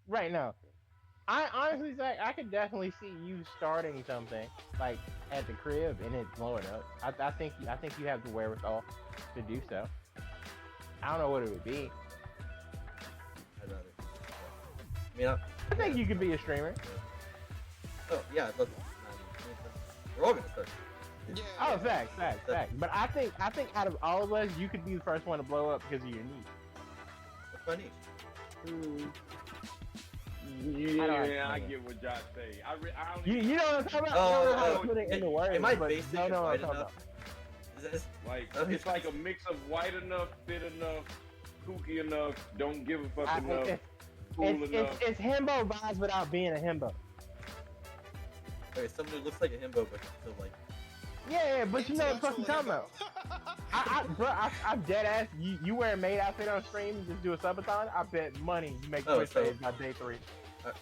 right now. I honestly say I could definitely see you starting something like at the crib and it blowing up. I think you have the wherewithal to do so. I don't know what it would be. I'd rather. I mean, I think yeah, you could be a streamer. oh yeah, I'd love to. We're all gonna start. Oh, facts. But I think out of all of us, you could be the first one to blow up because of your niche. What's my niche? Yeah, I get what Josh say. I don't You know what I'm talking about? Oh, I don't know how to put it into words. Am I but basic don't and know what white I'm talking enough? about. Is this like. Okay. It's like a mix of white enough, fit enough, kooky enough, don't give a fuck enough, cool enough. It's himbo vibes without being a himbo. Okay, someone who looks like a himbo, but still like. Yeah, but you know what I'm fucking talking about. Bro, I'm dead ass. You wear a maid outfit on stream and just do a subathon. I bet money you make Twitch so- days by day 3.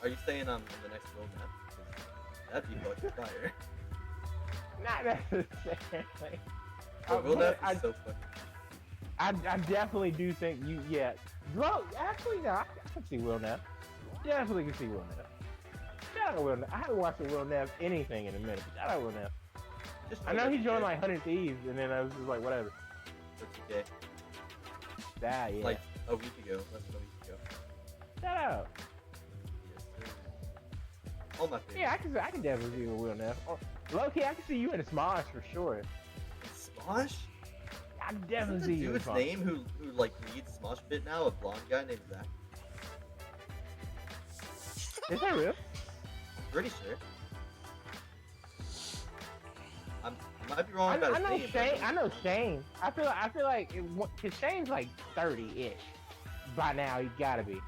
Are you saying I'm the next Will Map? That'd be fucking fire. Not necessarily. Will Map is so fucking. I definitely do think you. Yeah, bro. Actually, no. I can see Will Neff. Definitely can see Will Neff. Shout out to Will Neff. I haven't watched a Will Neff anything in a minute. But shout out to Will Neff. I know he joined like 100 Thieves, and then I was just like, whatever. That's okay. Yeah. Like a week ago, less than a week ago. Shout out. Yes, sir. All my favorites. Yeah, I can definitely see you with Will Neff. Or, low key, I can see you in a Smosh for sure. Smosh? I can Isn't definitely the see you in dude's Smosh. name who like leads Smosh Fit now a blonde guy named Zach? Is that real? I'm pretty sure. I might be wrong about I his know name. Shane. I know Shane. I feel like because Shane's like 30-ish by now. He's gotta be.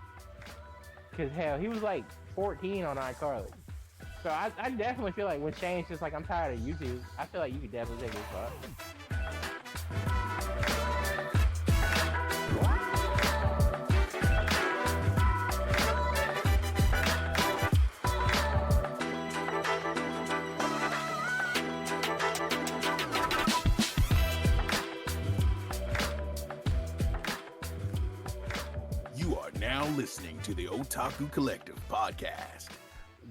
Cause hell, he was like 14 on iCarly. So I definitely feel like when Shane's just like, I'm tired of YouTube, I feel like you could definitely take his spot. You are now listening to the Otaku Collective podcast.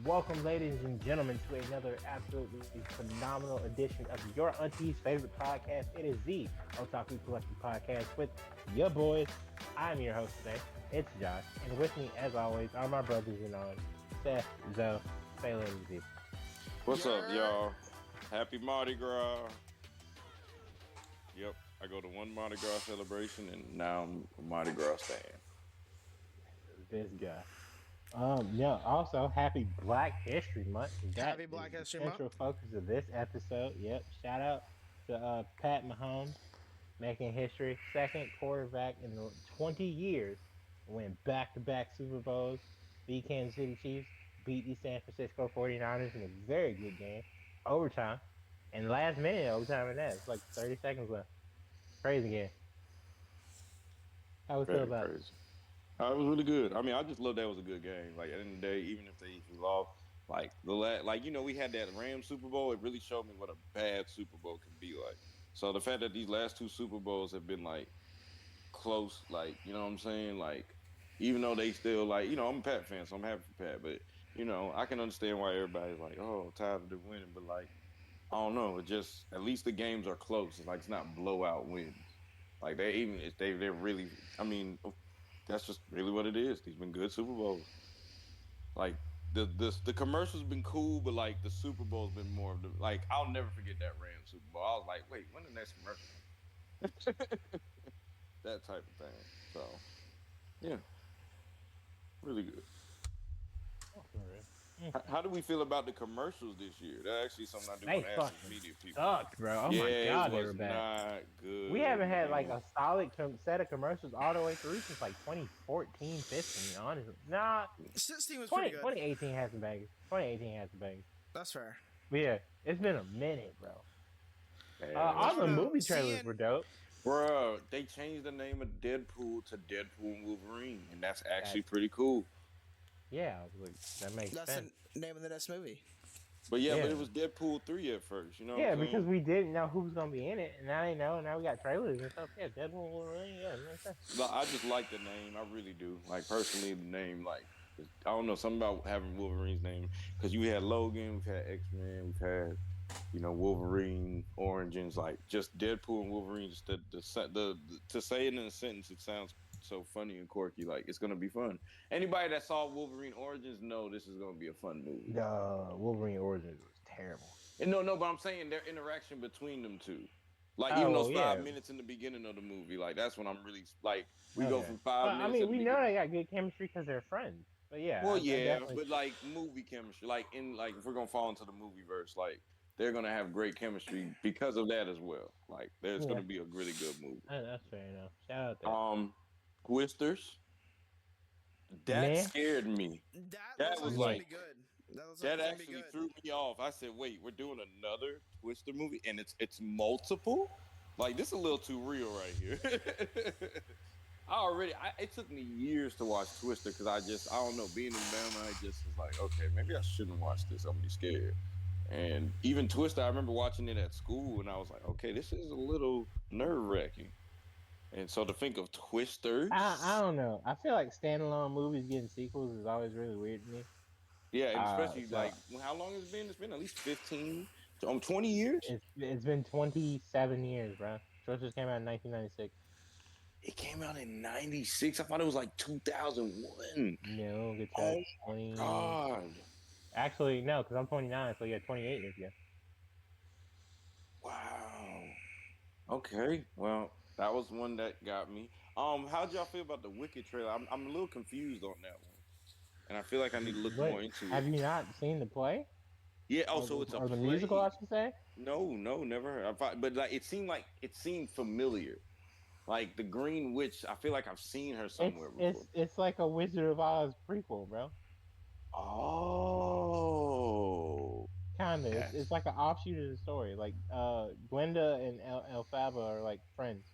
Welcome, ladies and gentlemen, to another absolutely phenomenal edition of your auntie's favorite podcast. It is the Otaku Collective podcast with your boys. I'm your host today. It's Josh, and with me, as always, are my brothers in arms, Seth, Zoe, say hello to the people. What's up, y'all? Happy Mardi Gras. Yep, I go to one Mardi Gras celebration, and now I'm a Mardi Gras fan. This guy. Yeah, also, happy Black History Month. Happy Black History Month. Central focus of this episode. Yep, shout out to Pat Mahomes making history. Second quarterback in the 20 years to win back-to-back Super Bowls. Beat Kansas City Chiefs, beat the San Francisco 49ers in a very good game. Overtime. And last minute overtime in that. It's like 30 seconds left. Crazy game. How we feel about it? It was really good. I mean, I just love that it was a good game. Like, at the end of the day, even if they lost, like, we had that Rams Super Bowl. It really showed me what a bad Super Bowl can be like. So the fact that these last two Super Bowls have been, like, close, like, you know what I'm saying? Like, even though they still, like, you know, I'm a Pat fan, so I'm happy for Pat. But, you know, I can understand why everybody's like, oh, tired of them winning. But, like, I don't know. It just, at least the games are close. It's like, it's not blowout wins. Like, they're really, I mean, that's just really what it is. These been good Super Bowls. Like the commercials been cool, but like the Super Bowl's been more of the like. I'll never forget that Rams Super Bowl. I was like, wait, when the next commercial? That type of thing. So, yeah, really good. How do we feel about the commercials this year? That's actually something I do want to ask the media people. Sucked, bro. Oh my god, they were bad. Not good. We haven't had like a solid set of commercials all the way through since like 2014, 15, honestly. Nah, 16 was pretty good. 2018 has some bangers. 2018 has some bangers. That's fair. But yeah, it's been a minute, bro. Man, All the movie trailers were dope. Bro, they changed the name of Deadpool to Deadpool and Wolverine, and that's actually pretty cool. Yeah, I was like, that makes sense. That's the name of the next movie. But but it was Deadpool 3 at first, you know? Yeah, because we didn't know who was going to be in it, and now they know, and now we got trailers and stuff. Yeah, Deadpool, Wolverine, yeah, it makes sense. I just like the name, I really do. Like, personally, the name, like, I don't know, something about having Wolverine's name because you had Logan, we've had X-Men, we've had Wolverine origins, like just Deadpool and Wolverine. Just the to say it in a sentence, it sounds so funny and quirky. Like it's gonna be fun. Anybody that saw Wolverine origins know this is gonna be a fun movie. The Wolverine Origins was terrible. And no, but I'm saying their interaction between them two. Like Oh, even those well, 5 minutes in the beginning of the movie, like that's when I'm really like we go from 5 minutes. I mean, we know they got good chemistry because they're friends. But yeah. Well, yeah, but like movie chemistry, like if we're gonna fall into the movie verse, like they're gonna have great chemistry because of that as well. Like there's gonna be a really good movie. That's fair enough. Shout out there. Twisters. That scared me. That was like good. That actually threw me off. I said, "Wait, we're doing another Twister movie, and it's multiple? Like this is a little too real right here." It took me years to watch Twister because I don't know, being in Bama, I just was like, okay, maybe I shouldn't watch this. I'm gonna be scared. And even Twister, I remember watching it at school, and I was like, okay, this is a little nerve wracking. And so to think of Twisters, I don't know. I feel like standalone movies getting sequels is always really weird to me. Yeah, and especially like how long has it been? It's been at least 20 years. It's been 27 years, bro. Twisters came out in 1996. It came out in 96. I thought it was like 2001. No, good Oh, 20. God. Actually, no, because I'm 29, so yeah, 28 this year. Wow. Okay, well, that was one that got me. How'd y'all feel about the Wicked trailer? I'm a little confused on that one, and I feel like I need to look more into it. Have you not seen the play? Yeah. Oh, so it's a or the play? musical, I should say. No, never heard. But like, it seemed familiar. Like the Green Witch, I feel like I've seen her somewhere before. It's like a Wizard of Oz prequel, bro. Oh. Kinda. Yes. It's like an offshoot of the story. Like Glenda and Elphaba are like friends.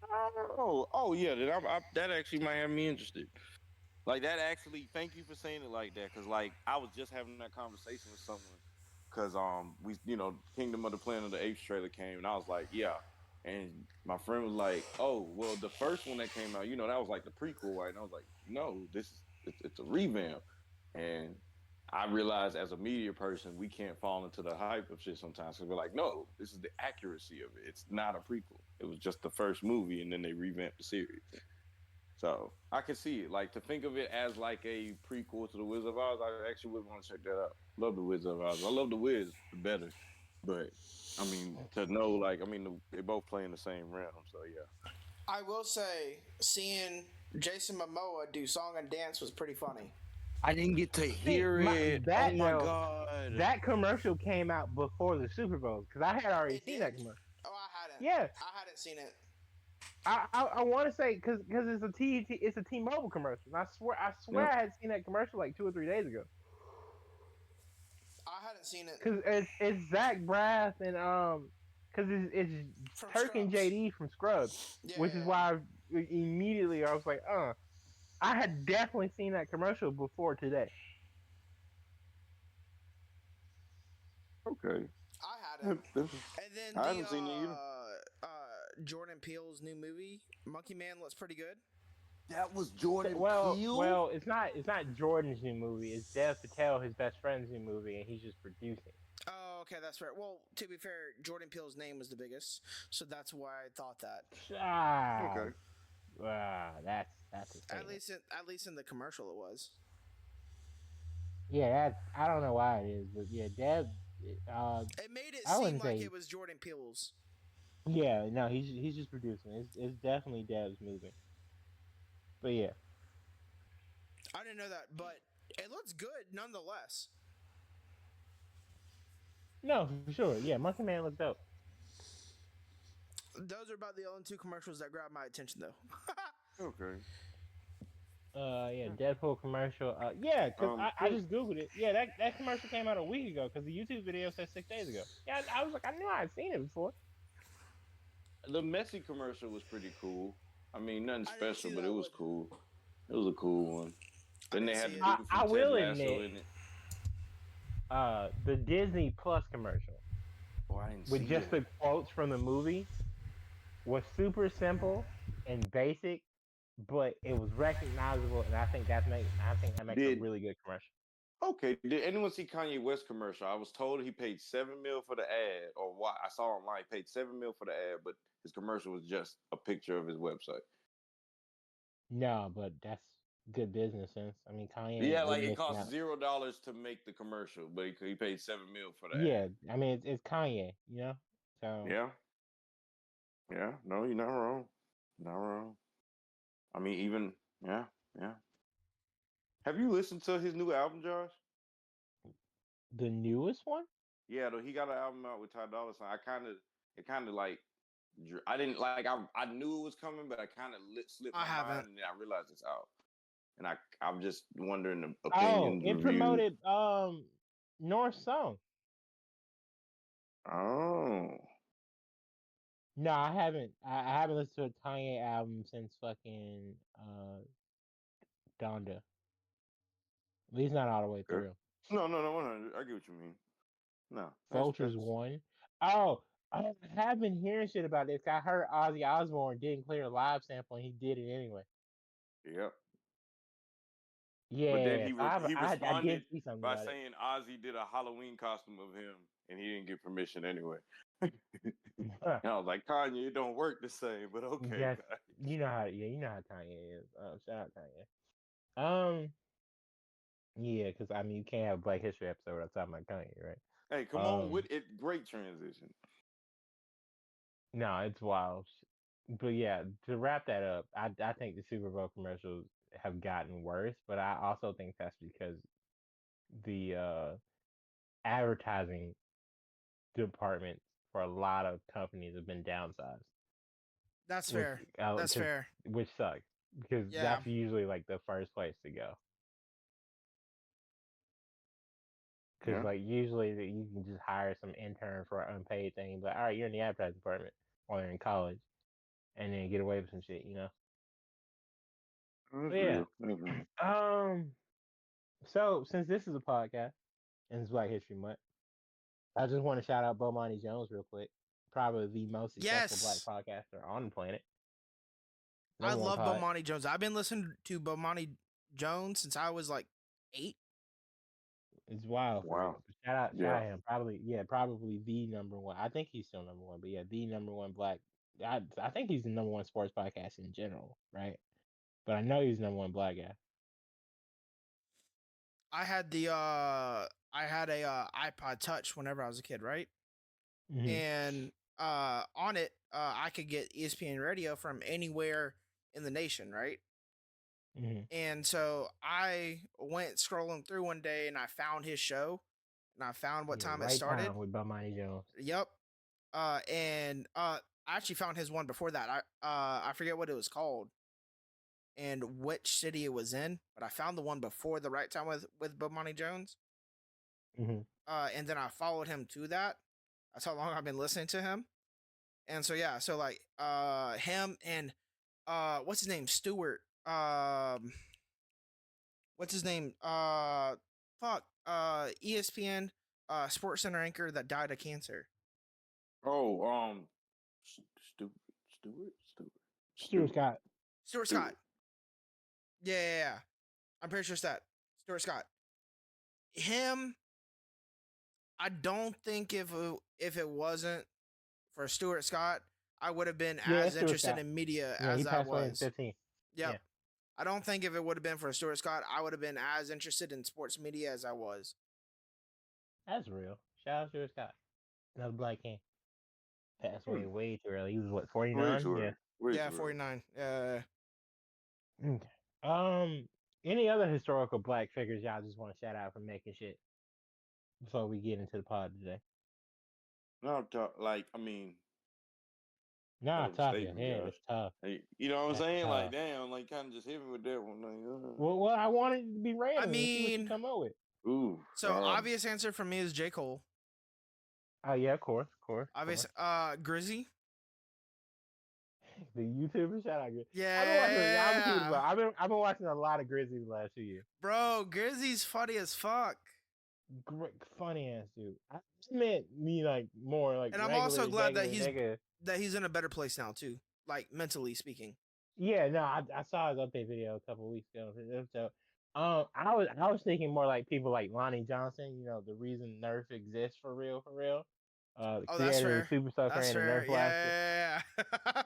Oh yeah. That actually might have me interested. Like that actually. Thank you for saying it like that, because like I was just having that conversation with someone, because we Kingdom of the Planet of the Apes trailer came, and I was like, yeah. And my friend was like, "Oh, well, the first one that came out, that was like the prequel, right?" And I was like, "No, it's a revamp." And I realized as a media person, we can't fall into the hype of shit sometimes, because we're like, "No, this is the accuracy of it. It's not a prequel. It was just the first movie, and then they revamped the series." So I can see it. Like to think of it as like a prequel to the Wizard of Oz, I actually would want to check that out. Love the Wizard of Oz. I love the Wiz better, but. I mean, to know, they both play in the same realm, so yeah. I will say, seeing Jason Momoa do song and dance was pretty funny. I didn't get to hear it. Oh my God. That commercial came out before the Super Bowl, because I had already seen that commercial. Oh, I hadn't. Yeah. I hadn't seen it. I want to say, because it's a T-Mobile commercial. And I swear I had seen that commercial like 2 or 3 days ago. I hadn't seen it because it's Zach Braff and because it's Turk and JD from Scrubs, which is why immediately I was like, I had definitely seen that commercial before today. Okay. I hadn't. And then I haven't seen it either. Jordan Peele's new movie, Monkey Man, looks pretty good. That was Jordan Peele? Well, it's not Jordan's new movie. It's Dev Patel, his best friend's new movie, and he's just producing. Oh, okay, that's fair. Well, to be fair, Jordan Peele's name was the biggest, so that's why I thought that. Okay. That's a at least in the commercial it was. Yeah, I don't know why it is, but yeah, Dev. It made it seem like it was Jordan Peele's. Yeah, no, he's just producing. It's definitely Dev's movie. But yeah. I didn't know that, but it looks good nonetheless. No, for sure. Yeah, Monkey Man looks dope. Those are about the only 2 commercials that grabbed my attention, though. Okay. Yeah, Deadpool commercial. Yeah, because I just Googled it. Yeah, that commercial came out a week ago, because the YouTube video said 6 days ago. Yeah, I was like, I knew I had seen it before. The Messi commercial was pretty cool. I mean, nothing special, but it was cool. It was a cool one. Then they had the dude from Ted Lasso in it. The Disney Plus commercial with just the quotes from the movie was super simple and basic, but it was recognizable, and I think that makes a Did really good commercial. okay? Did anyone see Kanye West commercial? I was told he paid $7 million for the ad, or what I saw online he paid $7 million for the ad, but his commercial was just a picture of his website. No, but that's good business sense. I mean, Kanye Yeah, ain't like it missing cost out. $0 to make the commercial, but he paid $7 million for the Yeah, ad. I mean it's Kanye, you know. So Yeah, yeah. No, you're not wrong. Not wrong. I mean, even yeah, yeah. Have you listened to his new album, Josh? the newest one. Yeah, though he got an album out with Ty Dolla Sign. It kind of like, I didn't like, I knew it was coming, but I kind of slipped I my mind, haven't. and then I realized it's out. And I'm just wondering the Oh, opinions, it reviews. promoted North Song. Oh, No, I haven't. I haven't listened to a Kanye album since fucking Donda. At least not all the way okay. through. No, 100. I get what you mean. No, Vultures that's one. Oh, I have been hearing shit about this. I heard Ozzy Osbourne didn't clear a live sample, and he did it anyway. yep. But then Yeah, so he I did responded see something by about it. saying Ozzy did a Halloween costume of him, and he didn't get permission anyway. And I was like, Kanye, it don't work the same, but okay, Yes, guys. you know how Kanye is. Shout out Kanye. Yeah, because I mean you can't have a Black History episode without talking about Kanye, right? Hey, come on with it. Great transition. No, it's wild. But yeah, to wrap that up, I think the Super Bowl commercials have gotten worse, but I also think that's because the advertising departments for a lot of companies have been downsized, That's which fair. That's fair. which sucks because Yeah. that's usually like the first place to go. Because Yeah. like usually you can just hire some intern for an unpaid thing, but all right, you're in the advertising department while you're in college, and then get away with some shit, you know. That's But yeah, real. That's real. So since this is a podcast and it's Black History Month, I just want to shout out Bomani Jones real quick. Probably the most successful black Yes. podcaster on the planet. I Number one love pod. Bomani Jones. I've been listening to Bomani Jones since I was like 8. It's wild for real. Wow. Shout Yeah. out him. Probably the number one. I think he's still number one, but yeah, the number one black. I think he's the number one sports podcast in general, right? But I know he's the number one black guy. I had a iPod Touch whenever I was a kid, right? Mm-hmm. And on it I could get ESPN radio from anywhere in the nation, right? Mm-hmm. And so I went scrolling through one day and I found his show and I found what time it started. Time with Bomani Jones. Yep. And I actually found his one before that. I forget what it was called and which city it was in, but I found the one before the right time with Bomani Jones. Mm-hmm. And then I followed him to that. That's how long I've been listening to him. And so yeah, so like him and what's his name? Stewart. What's his name? ESPN Sports Center anchor that died of cancer. Oh, Stuart Scott. Stuart Scott. Yeah. I'm pretty sure it's that. Stuart Scott. Him. I don't think if it wasn't for Stuart Scott, I would have been as interested in media as I was. 15. Yep. Yeah. I don't think if it would have been for Stuart Scott, I would have been as interested in sports media as I was. That's real. Shout out to Scott. Another black king. Passed away way too early. He was what, 49? Yeah, 49. Okay. Any other historical black figures y'all just want to shout out for making shit before we get into the pod today? No, like I mean, Nah, tough. Yeah, Josh. it's tough. Hey, you know what I'm saying? Tough. Like, damn, like kind of just hit me with that one. Like, Well, I wanted it to be random. I mean, see what you come up with. Ooh. So obvious answer for me is J. Cole. Oh yeah, of course. Obvious. Grizzy. The YouTuber, shout out Grizzy. Yeah. I've been watching a lot of Grizzly the last few years. Bro, Grizzy's funny as fuck. Great, funny ass dude. I meant me like more like. And I'm also glad that he's in a better place now too, like mentally speaking. Yeah, no, I saw his update video a couple weeks ago. So, I was thinking more like people like Lonnie Johnson. You know, the reason Nerf exists for real, for real. The Oh, that's creator of the fair. Super Soaker That's and the fair. Nerf Blaster. Yeah.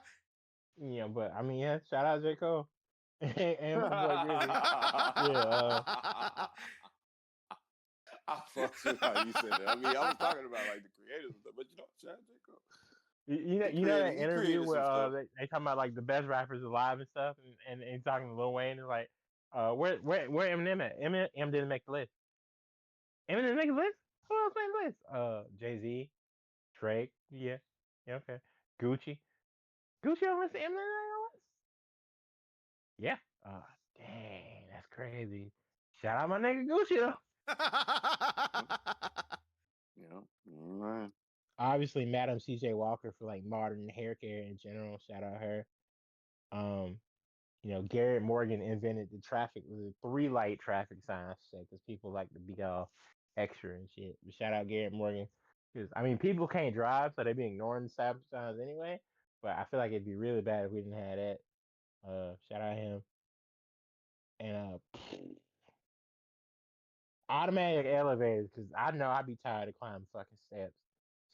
Yeah, but I mean, yeah, shout out J Cole and my boy Grizzly. Yeah, I fucks with how you said that. I mean, I was talking about like the creators and stuff, but shout out J. Cole. you know that He interview created where some stuff. they talking about like the best rappers alive and stuff, and talking to Lil Wayne is like, where Eminem at? Eminem didn't make the list. Eminem didn't make the list. Who else made the list? Jay-Z, Drake, yeah, okay, Gucci, Gucci on the list. Eminem on the list. Yeah. Uh, Dang, that's crazy. Shout out my nigga Gucci though. Yeah. Right. Obviously, Madam CJ Walker for like modern hair care in general. Shout out her. Um, Garrett Morgan invented the traffic with a 3 light traffic sign, because people like to be all extra and shit. But shout out Garrett Morgan, because I mean people can't drive, so they be ignoring the stop signs anyway. But I feel like it'd be really bad if we didn't have that. Shout out him. And automatic elevators, because I know I'd be tired of climbing fucking steps.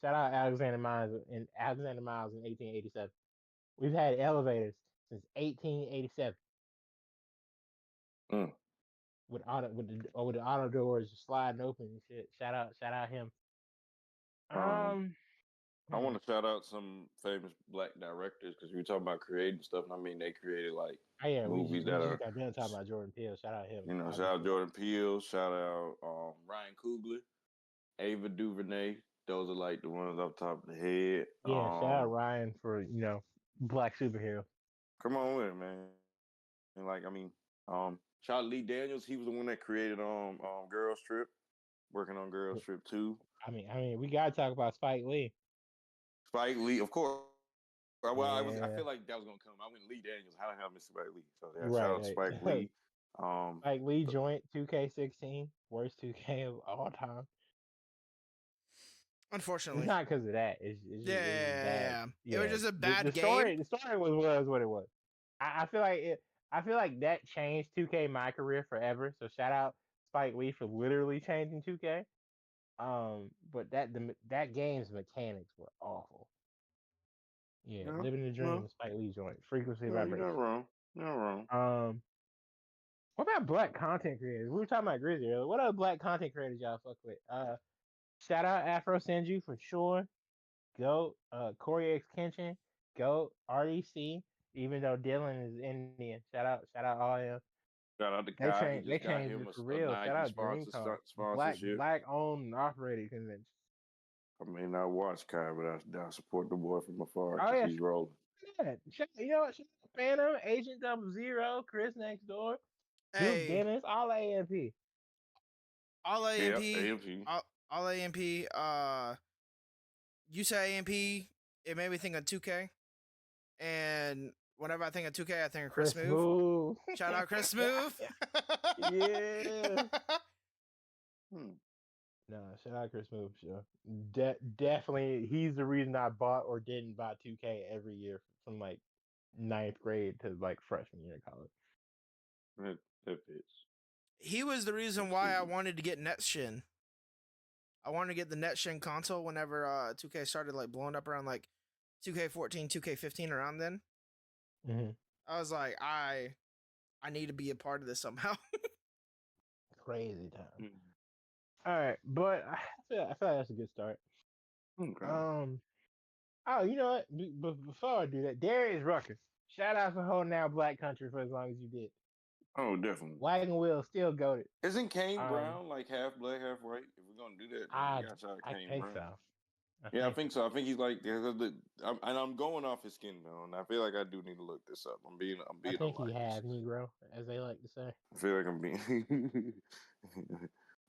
Shout out Alexander Miles in 1887. We've had elevators since 1887 Mm. with the auto doors sliding open and shit. Shout out him. Um, Um, I hmm. want to shout out some famous black directors because we were talking about creating stuff. And I mean, they created like Oh yeah, movies we that just are, got done talking about Jordan Peele. Shout out him. shout out Obviously. Jordan Peele, shout out Ryan Coogler, Ava DuVernay. Those are like the ones off the top of the head. Yeah, shout out Ryan for black superhero. Come on with it, man. And like, I mean, shout out Lee Daniels. He was the one that created Girls Trip, working on Girls Trip 2. I mean, we gotta talk about Spike Lee. Spike Lee, of course. Well, I Yeah, feel like that was gonna come. I went Lee Daniels. How the hell miss Spike Lee? So yeah, shout out to right. Spike Lee. Spike Lee joint 2K16, worst 2K of all time. It's Unfortunately. not because of that. It's just bad. Yeah. It Yeah, was just a the bad game. story. The story was what it was. I feel like it. I feel like that changed 2K my career forever. So shout out Spike Lee for literally changing 2K. But that game's mechanics were awful. Yeah, Yeah, living the dream. no, Spike Lee joint frequency no, you're vibration. not wrong. You're not wrong. What about black content creators? We were talking about Grizzly earlier. What other black content creators y'all fuck with? Shout out Afro Senju for sure. Goat, Corey X Kenshin, Goat, RDC. Even though Dylan is Indian, shout out all them. Shout out to They Kai. He changed. They just got changed him it for a real. Shout Nike out Dreamcast, sponsorship. black owned and operated convention. I may not watch Kai, but I support the boy from afar Oh because yeah, he's rolling. you know what? Shout out Phantom, Agent 00, Chris Next Door, Duke Hey, Dennis, all AMP. all Yep, AMP. AMP. All AMP. You say AMP, it made me think of 2K. And whenever I think of 2K, I think of Chris Move. Move. Shout out Chris Move. Yeah. No, shout out Chris Move. Sure. Definitely, he's the reason I bought or didn't buy 2K every year from like ninth grade to like freshman year of college. That fits. He was the reason why I wanted to get NetShin. I wanted to get the NetShin console whenever 2K started like blowing up around like 2K14, 2K15 around then. Mm-hmm. I was like, I need to be a part of this somehow. Crazy time. All right, but I feel like that's a good start. Okay. Oh, you know what? Before I do that, Darius Rucker, shout out for holding out Black Country for as long as you did. Oh, definitely. Wagon Wheel still goaded. Isn't Kane Brown like half black, half white? If we're gonna do that, I Kane think Brown. so. I think so. I think he's like, and I'm going off his skin tone. I feel like I do need to look this up. I'm being. I think he half Negro, as they like to say. I feel like I'm being.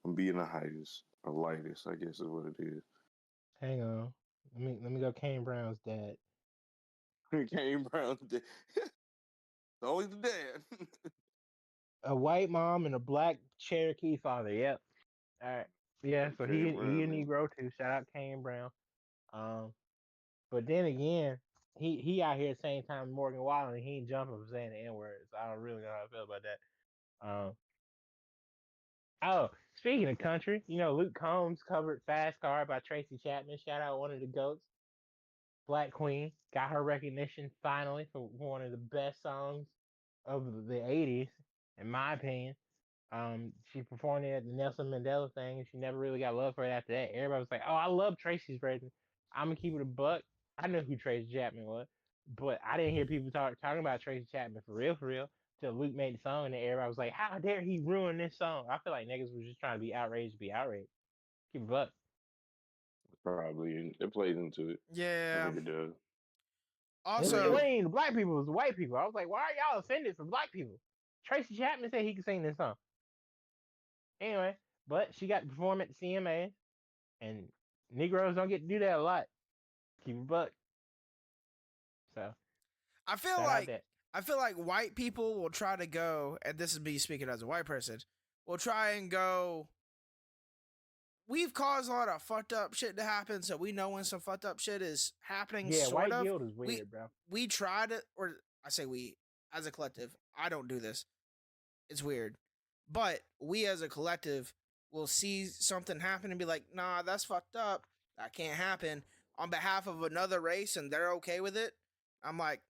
I'm being a hiatus, a lightest, I guess is what it is. Hang on, let me go. Kane Brown's dad. Kane Brown's dad. Always the dad. A white mom and a black Cherokee father. Yep. All right. Yeah. So he a Negro too. Shout out Kane Brown. But then again, he out here at the same time Morgan Wallen, and he ain't jumping for saying the N word. So I don't really know how I feel about that. Oh, speaking of country, Luke Combs covered "Fast Car" by Tracy Chapman. Shout out one of the goats, Black Queen, got her recognition finally for one of the best songs of the '80s, in my opinion. She performed it at the Nelson Mandela thing, and she never really got love for it after that. Everybody was like, "Oh, I love Tracy's version." I'm gonna keep it a buck. I know who Tracy Chapman was, but I didn't hear people talking about Tracy Chapman for real, till Luke made the song, and then everybody was like, "How dare he ruin this song?" I feel like niggas was just trying to be outraged to be outraged. Keep it a buck. Probably, and it plays into it. I Yeah. think it does. Also, It ain't the black people, it was the white people. I was like, why are y'all offended for black people? Tracy Chapman said he could sing this song. Anyway, but she got to perform at the CMA, and Negroes don't get to do that a lot. Keep it a buck. So I feel shout out that. I feel like white people will try to go, and this is me speaking as a white person, will try and go. We've caused a lot of fucked up shit to happen, so we know when some fucked up shit is happening. Yeah, sort white of. guilt is weird, bro. We try to, or I say we as a collective. I don't do this. It's weird, but we as a collective will see something happen and be like, "Nah, that's fucked up. That can't happen." On behalf of another race, and they're okay with it. I'm like,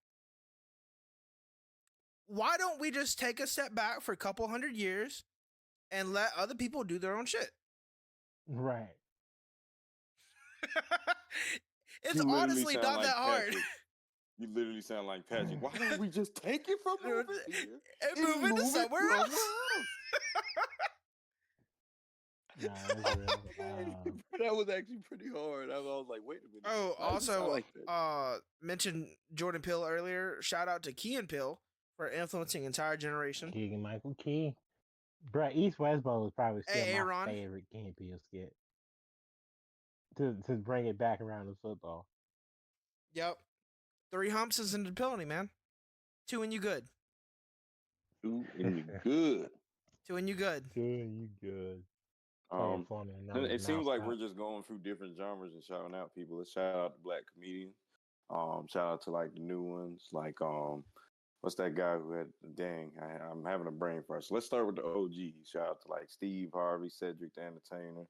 why don't we just take a step back for a couple hundred years and let other people do their own shit? Right. It's You literally honestly sound not like that hard. Patrick. You literally sound like Patrick. Why don't we just take it from over here And move it to somewhere else? Nah, that's real. That was actually pretty hard. I was like, wait a minute. Oh, Why does it sound also, like that? mentioned Jordan Peele earlier. Shout out to Key and Peele for influencing entire generation. Keegan Michael Key. Bruh, East West Bowl is probably still Hey, my Aaron. favorite Key Peele skit. To bring it back around to football. Yep. 3 humps is in the penalty, man. 2 and you good. 2 and you good. 2 and you good. You good. It seems like we're just going through different genres and shouting out people. Let's shout out to black comedians. Shout out to like the new ones, like what's that guy who had? Dang, I'm having a brain fart. So let's start with the OG. Shout out to like Steve Harvey, Cedric the Entertainer.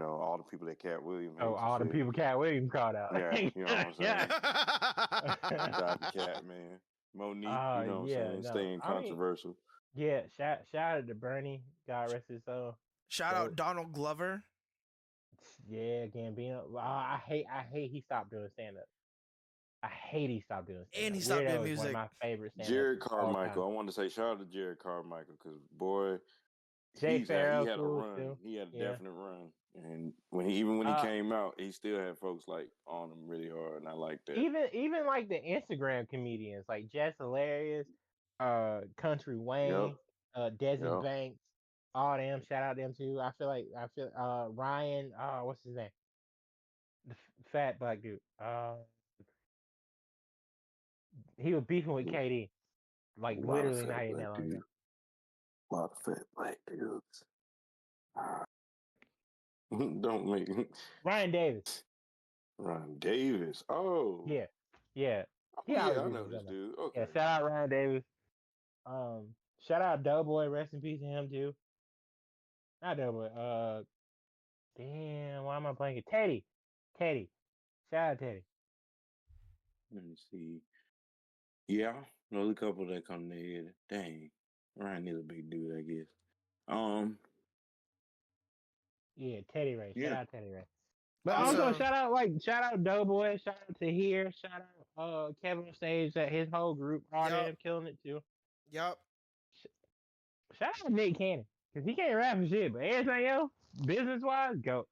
All the people that Cat Williams. All the people Cat Williams called out. Yeah, you know what I'm saying. Yeah. Shout out to Cat, man. Monique, you know what I'm saying. Staying controversial. Shout out to Bernie. God rest his soul. Shout out Donald Glover. Yeah, Gambino. I hate he stopped doing stand up. I hate he stopped doing stand up. And he stopped doing music. One of my favorite stand-ups. Jared Carmichael. I wanted to say shout out to Jared Carmichael because boy, Jay Farrell, he had a run. Too. He had a definite run. And when he came out, he still had folks like on him really hard, and I like that. Even like the Instagram comedians like Jess Hilarious, Country Wayne, Desi Banks, all them. Shout out them too. I feel Ryan. What's his name? The fat black dude. He was beefing with KD, like literally not even that long ago. A lot of fat black dudes. Don't make Ryan Davis. Ryan Davis. Oh. Yeah. Oh, yeah, I know this dude. Okay. Yeah, shout out Ryan Davis. Shout out Doughboy. Rest in peace to him too. Not Doughboy. Damn, why am I blanking? Teddy. Shout out Teddy. Let me see. Yeah, another couple that come to the head. Dang. Ryan is a big dude, I guess. Yeah, Teddy Ray. Shout out Teddy Ray. But Also, also shout out Doughboy, shout out to here, shout out Kevin on stage, that his whole group, all them killing it too. Yep. Shout out to Nick Cannon, because he can't rap for shit, but everything else, business wise, go.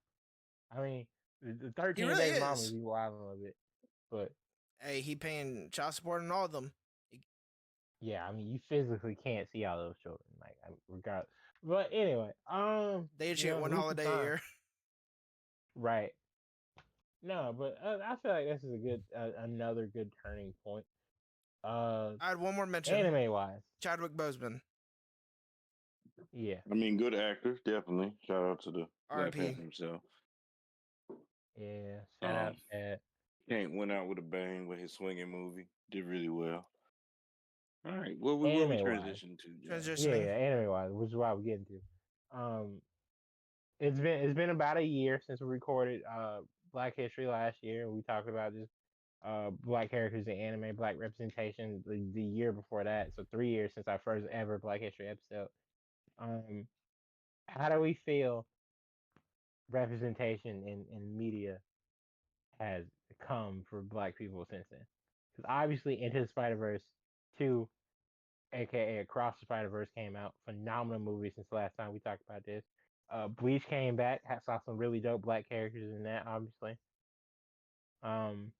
I mean, the 13 really Days Mama be wild a little bit. But hey, he paying child support on all of them. Yeah, I mean, you physically can't see all those children, like regardless. But anyway, they get one holiday a year, right? No, but I feel like this is a good, another good turning point. I had one more mention. Anime wise, Chadwick Boseman. Yeah, I mean, good actor, definitely. Shout out to the Black R.I.P. Panther himself. Yeah, shout out Chad. Kent went out with a bang with his swinging movie. Did really well. All right. Well, what we Anime wise, transition to, Josh? Transitioning. anime wise, which is why we're getting to. It's been about a year since we recorded Black History last year. We talked about just black characters in anime, black representation the year before that. So 3 years since our first ever Black History episode. Um, how do we feel representation in media has come for black people since then? Because obviously Into the Spider Verse 2, aka Across the Spider Verse, came out. Phenomenal movie since the last time we talked about this. Bleach came back. Saw some really dope black characters in that. Obviously, um,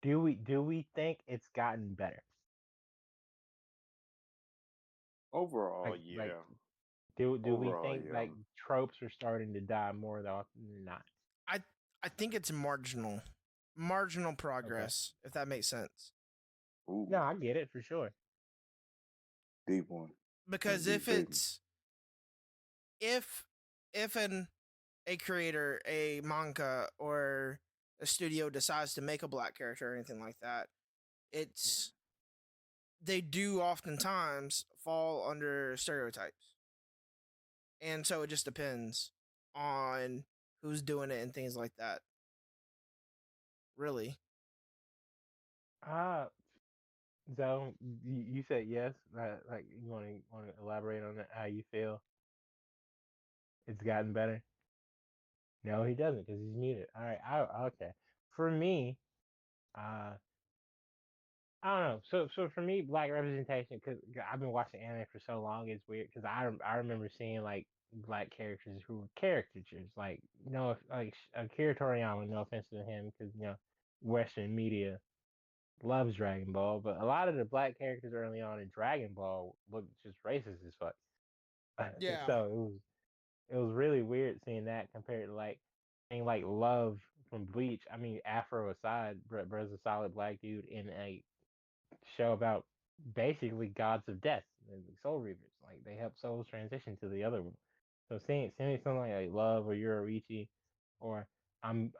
do we think it's gotten better? Overall, Like yeah. do we Overall, think yeah. like tropes are starting to die more often than not? I I think it's marginal Okay. progress, if that makes sense. Ooh, No, I get it for sure. deep one. Because Deep if baby. it's if if an a creator, a manga, or a studio decides to make a black character or anything like that, it's they do oftentimes fall under stereotypes. And so it just depends on who's doing it and things like that. Really. Uh so you said yes. Like you want to elaborate on that? How you feel it's gotten better? No, he doesn't because he's muted. All right. Okay. For me, uh, I don't know. So for me, black representation, because I've been watching anime for so long, it's weird because I remember seeing like black characters who were caricatures, like no, like Akira Toriyama. No offense to him, because Western media loves Dragon Ball, but a lot of the black characters early on in Dragon Ball looked just racist as fuck. Yeah. So it was really weird seeing that compared to like seeing like Love from Bleach. I mean, Afro aside, Brother's a solid black dude in a show about basically gods of death, and soul reavers. Like they help souls transition to the other one. So seeing something like Love or Yoroichi, or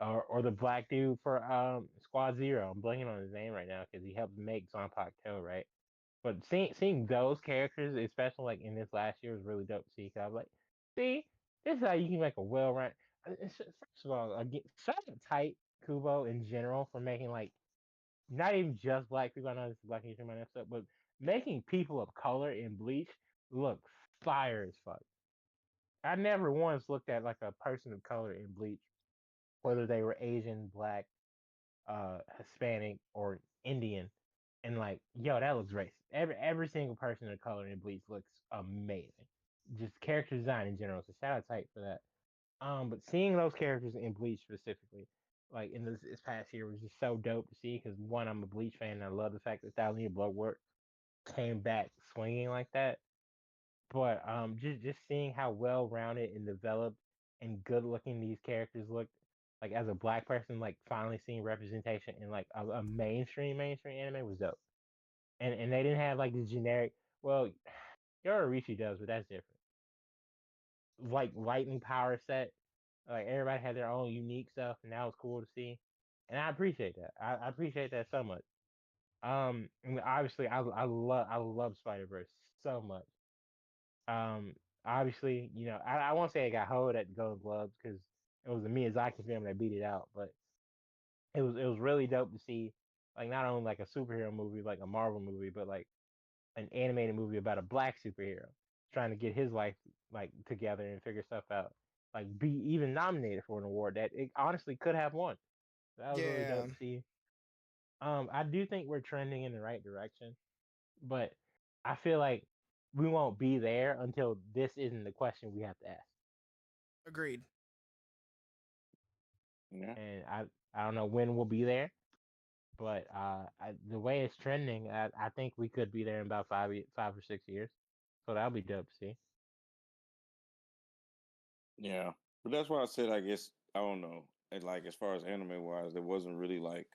or the black dude for Squad Zero. I'm blanking on his name right now because he helped make Zanpakuto, right? But seeing those characters, especially like in this last year, was really dope to see. Cause I was like, see, this is how you can make a well-rounded. First of all, again, shout out tight Kubo in general for making like not even just black people. I know this is Black History Month episode, but making people of color in Bleach look fire as fuck. I never once looked at like a person of color in Bleach, whether they were Asian, black, Hispanic, or Indian, and like, yo, that looks racist. Every single person of color in Bleach looks amazing. Just character design in general. So shout out tight for that. But seeing those characters in Bleach specifically, like in this past year, was just so dope to see. Because one, I'm a Bleach fan, and I love the fact that Thousand Year Blood Work came back swinging like that. But just seeing how well rounded and developed and good looking these characters looked, like as a black person, like finally seeing representation in like a mainstream anime was dope. And they didn't have like the generic. Well, Yororichi does, but that's different. Like lightning power set. Like everybody had their own unique stuff, and that was cool to see. And I appreciate that. I appreciate that so much. And obviously, I love Spider Verse so much. Um, obviously, I won't say it got hold at the Golden Globes because it was the Miyazaki film that beat it out, but it was really dope to see, like not only like a superhero movie, like a Marvel movie, but like an animated movie about a black superhero trying to get his life like together and figure stuff out. Like be even nominated for an award that it honestly could have won. That was really Yeah. dope to see. I do think we're trending in the right direction, but I feel like we won't be there until this isn't the question we have to ask. Agreed. Yeah. And I don't know when we'll be there, but the way it's trending, I think we could be there in about 5 or 6 years. So that'll be dope to see. Yeah. But that's why I said, I guess, I don't know. And like, as far as anime wise, there wasn't really like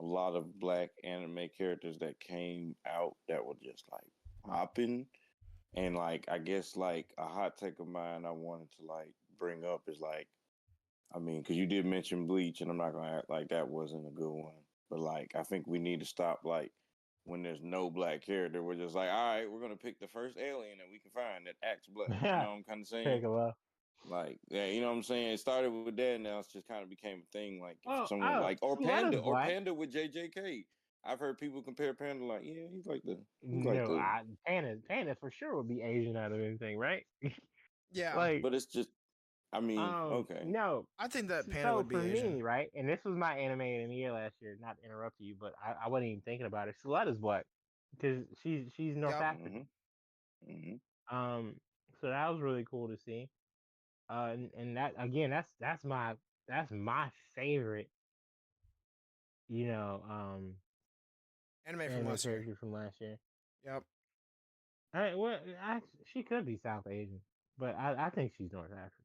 a lot of black anime characters that came out that were just like popping. And like, I guess like a hot take of mine I wanted to like bring up is like, I mean, because you did mention Bleach, and I'm not gonna act like that wasn't a good one. But like, I think we need to stop like when there's no black character. We're just like, all right, we're gonna pick the first alien that we can find that acts black. You know what I'm kind of saying? Piccolo. Like, yeah, you know what I'm saying? It started with that, and now it's just kind of became a thing. Like, if Oh, someone like Suleta's black. Panda with JJK. I've heard people compare Panda like, yeah, No, Panda for sure would be Asian out of anything, right? Yeah, Like, but it's just, I mean, okay. no. I think that Panda So would be for Asian. me, right, and this was my anime of the year last year. Not to interrupt you, but I wasn't even thinking about it. Suleta's black because she's North Yep. African. Mm-hmm. So that was really cool to see. And that again, that's my favorite. You know, Anime from anime last year. character from last year. Yep. Well, she could be South Asian, but I think she's North African.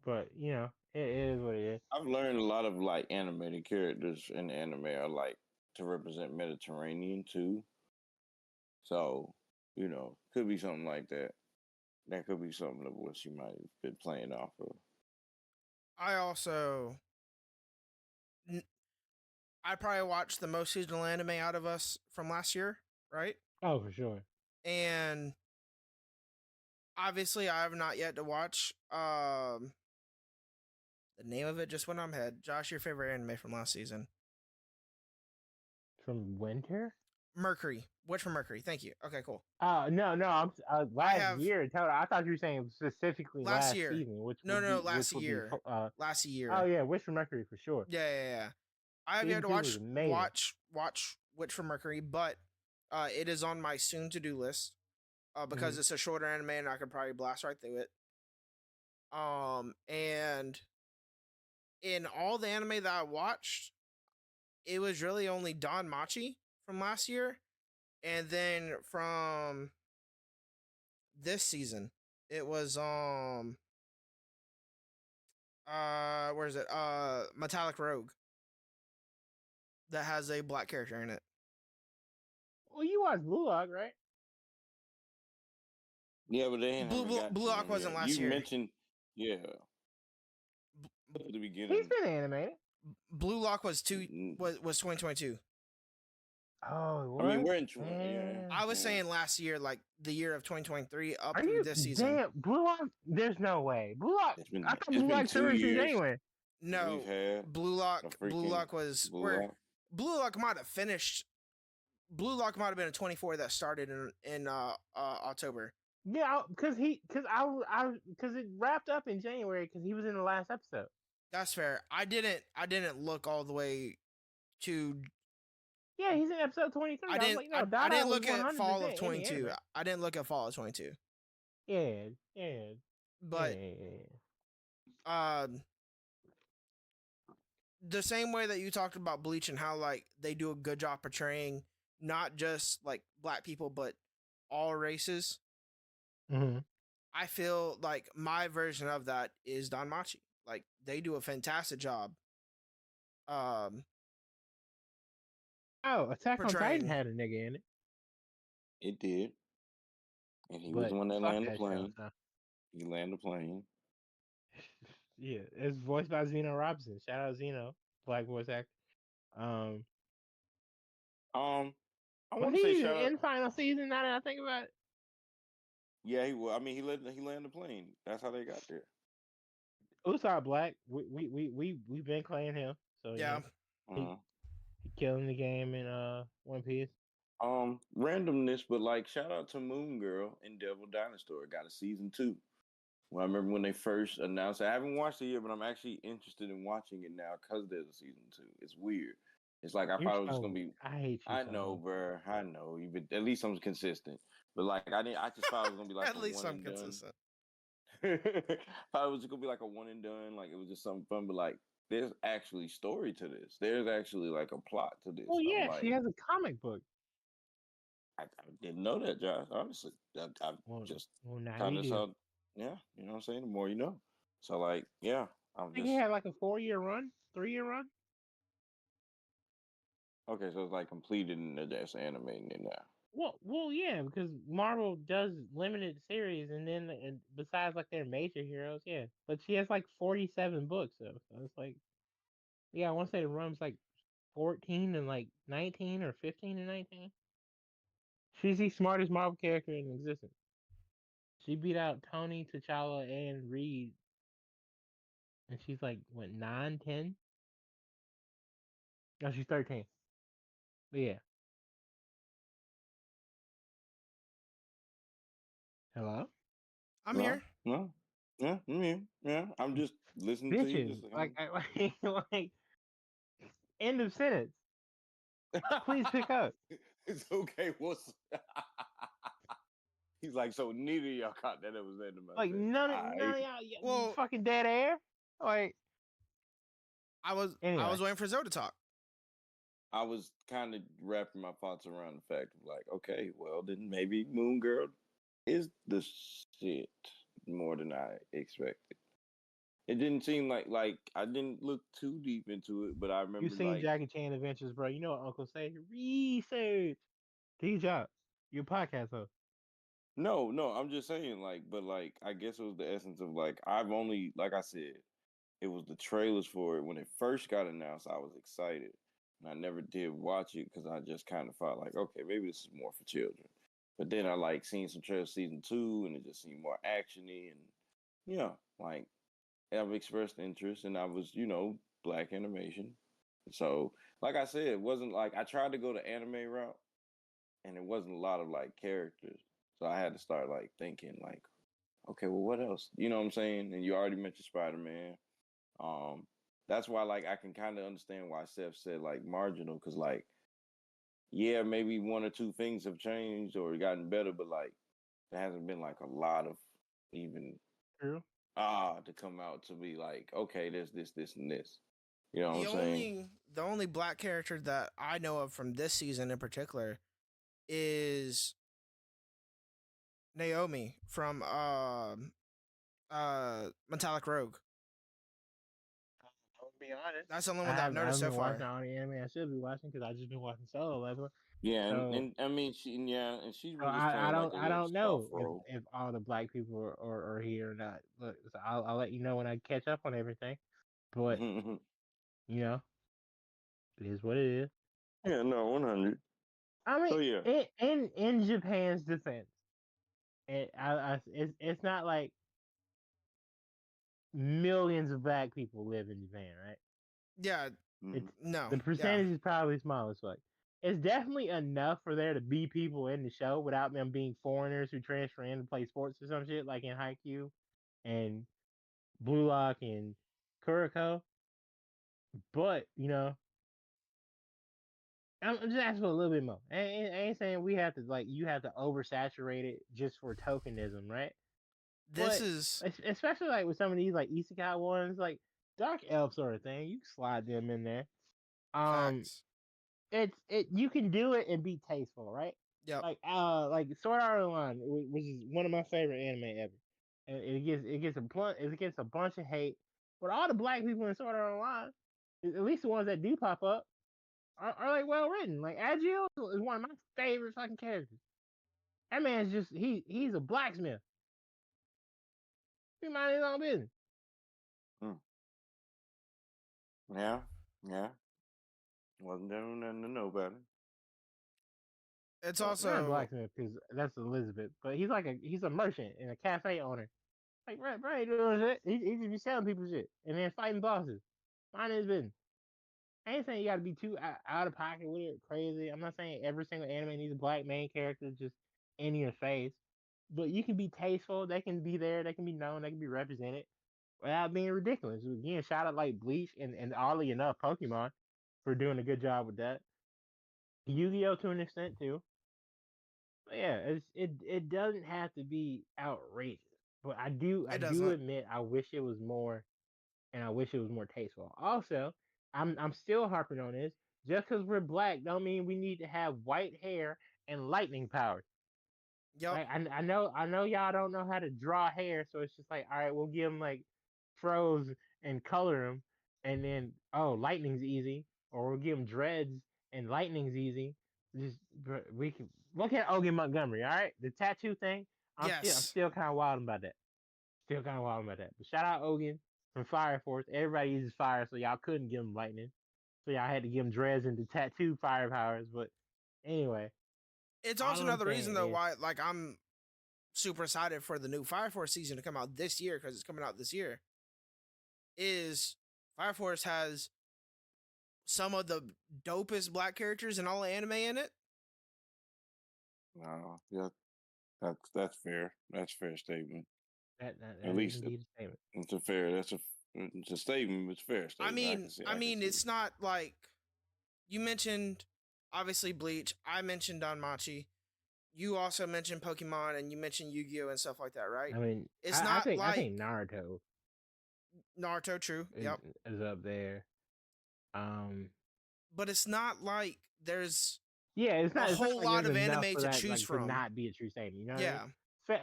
But you know, it is what it is. I've learned a lot of like animated characters in anime are like to represent Mediterranean too. So, you know, could be something like that. That could be something of what she might have been playing off of. I also, I probably watched the most seasonal anime out of us from last year, right? Oh, for sure. And obviously, I have not yet to watch. The name of it just went on my head. Josh, your favorite anime from last season? From winter? Mercury. Witch from Mercury. Thank you. Okay, cool. No, I'm last year. Total. I thought you were saying specifically last year. Season, which No, would no, be, last which year. Would be, last year. Oh yeah, Wish from Mercury for sure. Yeah. I have yet to watch Witch from Mercury, but it is on my soon to do list because it's a shorter anime and I could probably blast right through it. And in all the anime that I watched, it was really only Don Machi from last year, and then from this season, it was where is it? Metallic Rogue that has a black character in it. Well, you watched Blue Lock, right? Yeah, but they Blue Lock wasn't last year. You mentioned, yeah, at the beginning. He's been animated. Blue Lock was 2022. Oh, what? I mean, we're in. Yeah. I was saying last year, like the year of 2023 up through this season. Damn, Blue Lock. There's no way. Blue Lock. I thought Blue Lock 2 years anyway. No, Blue Lock was where Blue Lock might have finished. Blue Lock might have been a 24 that started in October. Yeah, because it wrapped up in January because he was in the last episode. That's fair. I didn't look all the way to. Yeah, he's in episode 23. I didn't look at fall of 22. I didn't look at fall of 22. Yeah. But the same way that you talked about Bleach and how like they do a good job portraying not just like black people but all races. Mm-hmm. I feel like my version of that is Don Machi. Like they do a fantastic job. Attack on Titan had a nigga in it. It did. And he was the one that landed the plane. He landed the plane. Yeah, it's voiced by Zeno Robinson. Shout out Zeno, black voice actor. I want to say shout in final season. Now that I think about it. Yeah, he was. I mean, he landed the plane. That's how they got there. Usopp Black. We've been playing him. So yeah, he killing the game in One Piece. Randomness, but like shout out to Moon Girl and Devil Dinosaur. Got a season 2. Well, I remember when they first announced it. I haven't watched it yet, but I'm actually interested in watching it now because there's a season 2. It's weird. It's like I thought it was just gonna be. I hate you. I know, bro. I know. At least I'm consistent. But like I just thought it was gonna be like at least I'm consistent. Thought it was gonna be like a one and done. Like it was just something fun. But like there's actually story to this. There's actually like a plot to this. Well, yeah, she has a comic book. I didn't know that, Josh. Honestly, I just kind of saw. Yeah, you know what I'm saying. The more you know. So like, yeah, I think he had like a 4-year run, 3-year run. Okay, so it's like completed and they're just animating it now. Well, yeah, because Marvel does limited series, and then besides like their major heroes, yeah. But she has like 47 books, though, so it's like, yeah, I want to say the run's like 14 and like 19 or 15 and 19. She's the smartest Marvel character in existence. She beat out Tony, T'Challa, and Reed, and she's like what 9, 10? No, she's 13. But yeah, hello, I'm No, here. no, yeah, yeah. I'm just listening to you. bitches. Just Like, like end of sentence. Please pick up. it's okay. What's he's like? So neither of y'all caught that it was at him. I Like said, none of y'all Well, fucking dead air. Like I anyway, was waiting for Zoe to talk. I was kind of wrapping my thoughts around the fact of like, okay, well then maybe Moon Girl is the shit more than I expected. It didn't seem like I didn't look too deep into it, but I you remember seen like Jackie Chan Adventures, bro. You know what Uncle say? Research. Do your job. Your podcast host. no, I'm just saying like, but like I guess it was the essence of like I've only like I said, it was the trailers for it when it first got announced. I was excited, and I never did watch it because I just kind of felt like, okay, maybe this is more for children. But then I like seen some trailers season 2, and it just seemed more actiony, and yeah, like I've expressed interest, and I was black animation. So like I said, it wasn't like I tried to go the anime route, and it wasn't a lot of like characters. So I had to start like thinking like, okay, well, what else? You know what I'm saying? And you already mentioned Spider-Man. Um, that's why like I can kind of understand why Seth said like marginal, because like yeah, maybe one or two things have changed or gotten better, but like there hasn't been like a lot of even True. to come out to be like, okay, there's this, and this. You know what The I'm saying? only black character that I know of from this season in particular is Naomi from Metallic Rogue. I'll be honest. That's the only one that I've I noticed haven't so been watching far. all the anime I should be watching because I just been watching Solo Leveling. Yeah, So and I mean and she so was just playing like a I little don't soft know role. if all the black people are here or not. Look, so I'll let you know when I catch up on everything. But you know, it is what it is. Yeah, no, 100. I So mean, yeah. in Japan's defense, it's not like millions of black people live in Japan, right? Yeah, It's no, the yeah, percentage is probably small as fuck. It's definitely enough for there to be people in the show without them being foreigners who transfer in to play sports or some shit like in Haikyuu and Blue Lock and Kuroko. But I'm just asking for a little bit more. I ain't saying we have to like you have to oversaturate it just for tokenism, right? this But is especially like with some of these like isekai ones, like dark elf sort of thing, you can slide them in there. Um, facts. it you can do it and be tasteful, right? Yep. Like Sword Art Online, which is one of my favorite anime ever, and it gets a bunch of hate, but all the black people in Sword Art Online, at least the ones that do pop up, are like well written. Like Agile is one of my favorite fucking characters. That man's just he's a blacksmith. He mind his own business. Mm. Yeah, yeah. Wasn't doing nothing to nobody. It's But Not a also blacksmith because that's Elizabeth, but he's a merchant and a cafe owner. Like bro ain't doing shit. He just be selling people shit and then fighting bosses. Mind his business. I ain't saying you gotta be too out of pocket with it, crazy. I'm not saying every single anime needs a black main character just in your face, but you can be tasteful. They can be there. They can be known. They can be represented without being ridiculous. Again, shout out like Bleach and oddly enough Pokemon for doing a good job with that. Yu-Gi-Oh to an extent too. But yeah, it doesn't have to be outrageous, but I it do doesn't. admit I wish it was more, and I wish it was more tasteful. Also, I'm still harping on this. Just because we're black, don't mean we need to have white hair and lightning powers. Yep. Like I know y'all don't know how to draw hair, so it's just like all right, we'll give them like froze and color them, and then oh lightning's easy, or we'll give them dreads and lightning's easy. Just we can look at Ogie Montgomery. All right, the tattoo thing. I'm Yes. still kind of wild about that. Still kind of wild about that. But shout out Ogie from Fire Force. Everybody uses fire, so y'all couldn't give him lightning. So y'all had to give him dreads and the tattoo fire powers. But anyway, It's all also I'm another reason saying though is, why like I'm super excited for the new Fire Force season to come out this year because it's coming out this year. Is Fire Force has some of the dopest black characters in all the anime in it. No, yeah, that's fair. That's a fair statement. that At is least indeed a statement. it's a fair. It's a statement. It's a fair I statement. mean, I can see it's not like you mentioned. Obviously, Bleach. I mentioned Danmachi. You also mentioned Pokemon, and you mentioned Yu-Gi-Oh and stuff like that, right? I mean, It's I not think like Naruto Naruto. True. is, Yep. is up there. But it's not like there's Yeah, it's a not. It's not whole like lot there's of enough anime for to that, choose like, to from. not be a true statement. You know what I mean?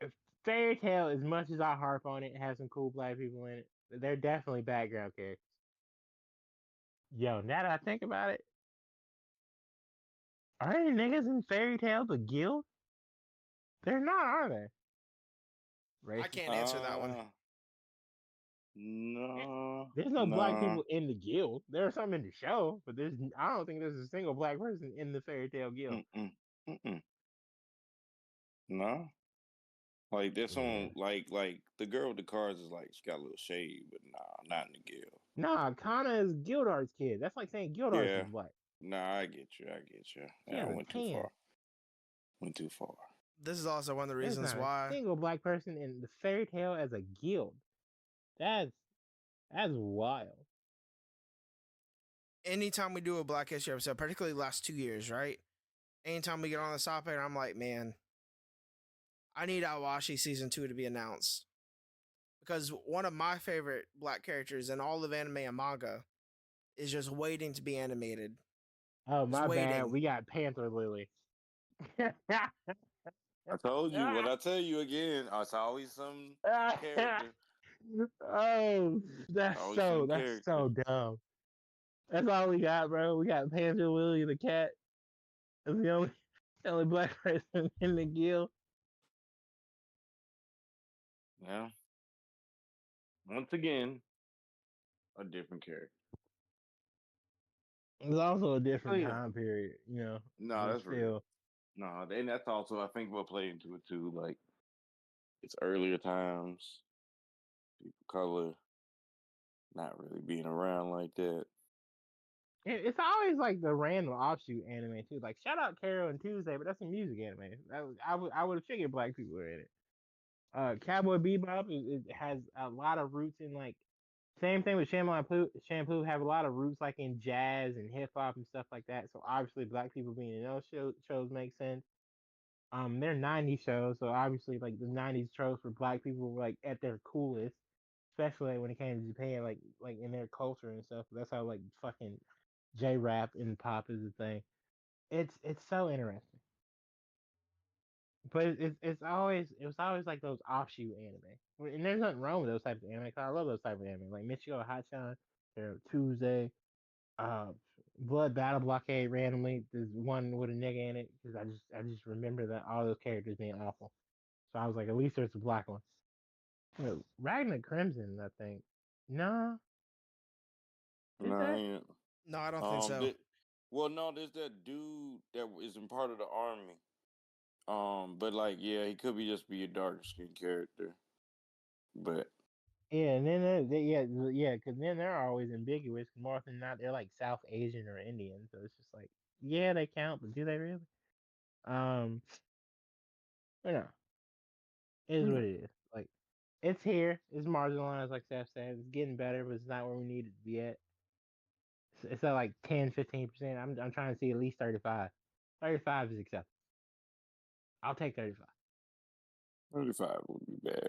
Yeah. Fairy Tale, as much as I harp on it, has some cool black people in it. They're definitely background characters. Yo, now that I think about it, are any niggas in Fairy Tale the guild? They're not, are they? I Racist. can't answer that one. No, There's no black no. people in the guild. There are some in the show, but I don't think there's a single black person in the Fairy Tale guild. Mm-mm. No. Like there's Yeah. someone like the girl with the cards is like she got a little shade, but nah, not in the guild. Nah, Kana is Gildart's kid. That's like saying Gildart's Yeah. is black. Nah, I get you. She Yeah, has I a went too tan. far. Went too far. This is also one of the There's reasons not why. a single black person in the Fairy Tale as a guild. That's wild. Anytime we do a Black History episode, particularly the last 2 years, right? Anytime we get on this topic, I'm like, man, I need Awashi season 2 to be announced. Because one of my favorite black characters in all of anime and manga is just waiting to be animated. Oh, Just my bad. waiting. We got Panther Lily. I told you. What I tell you again? It's always some character. Oh, Always some that's character. so dumb. That's all we got, bro. We got Panther Lily the cat. That's the only black person in the guild. Yeah. Once again, a different character. It's also a different yeah. time period, you know. No, But that's real. still, No, and that's also I think we'll play into it too. Like it's earlier times, people of color not really being around like that. it's always like the random offshoot anime too. Like shout out Carol and Tuesday, but that's a music anime. I would have figured black people were in it. Cowboy Bebop it has a lot of roots in like same thing with Shampoo have a lot of roots like in jazz and hip hop and stuff like that. So obviously black people being in those shows make sense. They're '90s shows, so obviously like the '90s tropes for black people were like at their coolest, especially like, when it came to Japan, like in their culture and stuff. That's how like fucking J rap and pop is a thing. It's so interesting. But it was always like those offshoot anime, and there's nothing wrong with those types of anime. 'Cause I love those type of anime, like Michiko Hachan, Tuesday, uh, Blood Battle Blockade. Randomly, there's one with a nigga in it because I just remember that all those characters being awful. So I was like, at least there's a black one. Ragnar Crimson, I think. No, is No, that? ain't. No, I don't think so. Well, no, there's that dude that isn't part of the army. But like, yeah, he could be just be a darker skinned character. But Yeah, and then yeah, because then they're always ambiguous. More often than not, they're like South Asian or Indian, so it's just like, yeah, they count, but do they really? Um, you know, it is what it is. Like, it's here, it's marginalized, like Seth said. It's getting better, but it's not where we need it to be at. It's at like 10, 15%. I'm trying to see at least 35. 35 is acceptable. I'll take 35. 35 would be bad.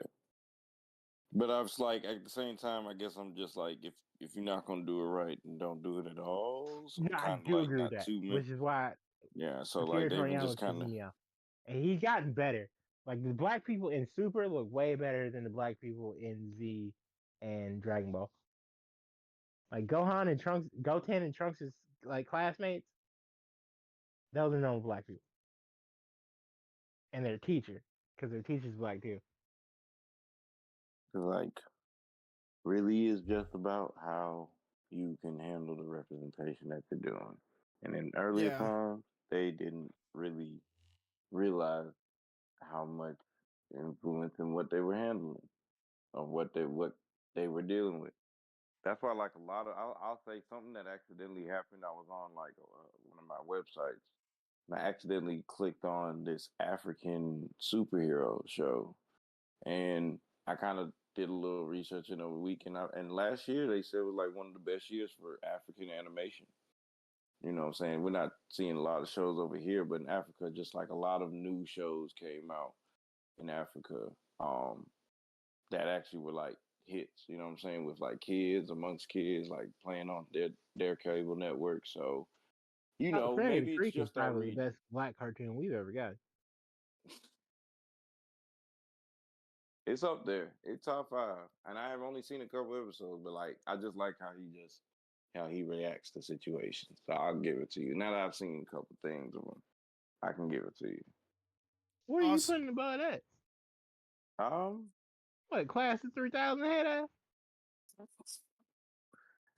But I was like, at the same time, I guess I'm just like, if you're not gonna do it right, then don't do it at all. So No, I'm I kind of do like agree with not that, too much. which is why Yeah. So Akira like they've been Toriyama just kind pisses of. me off. And he's gotten better. Like the black people in Super look way better than the black people in Z and Dragon Ball. Like Goten and Trunks' like classmates. Those are known black people. and their teacher, because their teacher's black too. Like, really is just about how you can handle the representation that you're doing. And in earlier Yeah. times, they didn't really realize how much influence in what they were handling or what they were dealing with. That's why, like a lot of, I'll say something that accidentally happened. I was on like one of my websites, and I accidentally clicked on this African superhero show, and I kind of did a little research in a week, and last year they said it was like one of the best years for African animation. You know what I'm saying? We're not seeing a lot of shows over here, but in Africa, just like a lot of new shows came out in Africa um, that actually were like hits. You know what I'm saying? With like kids amongst kids, like playing on their cable network. So Freddy the maybe it's Freak is just our probably the region. best black cartoon we've ever got. It's up there. It's top five, and I have only seen a couple episodes, but like I just like how he reacts to situations. So I'll give it to you. Now that I've seen a couple things of him, I can give it to you. What are you Also, putting above that? Um, What, Class of 3000 head ass?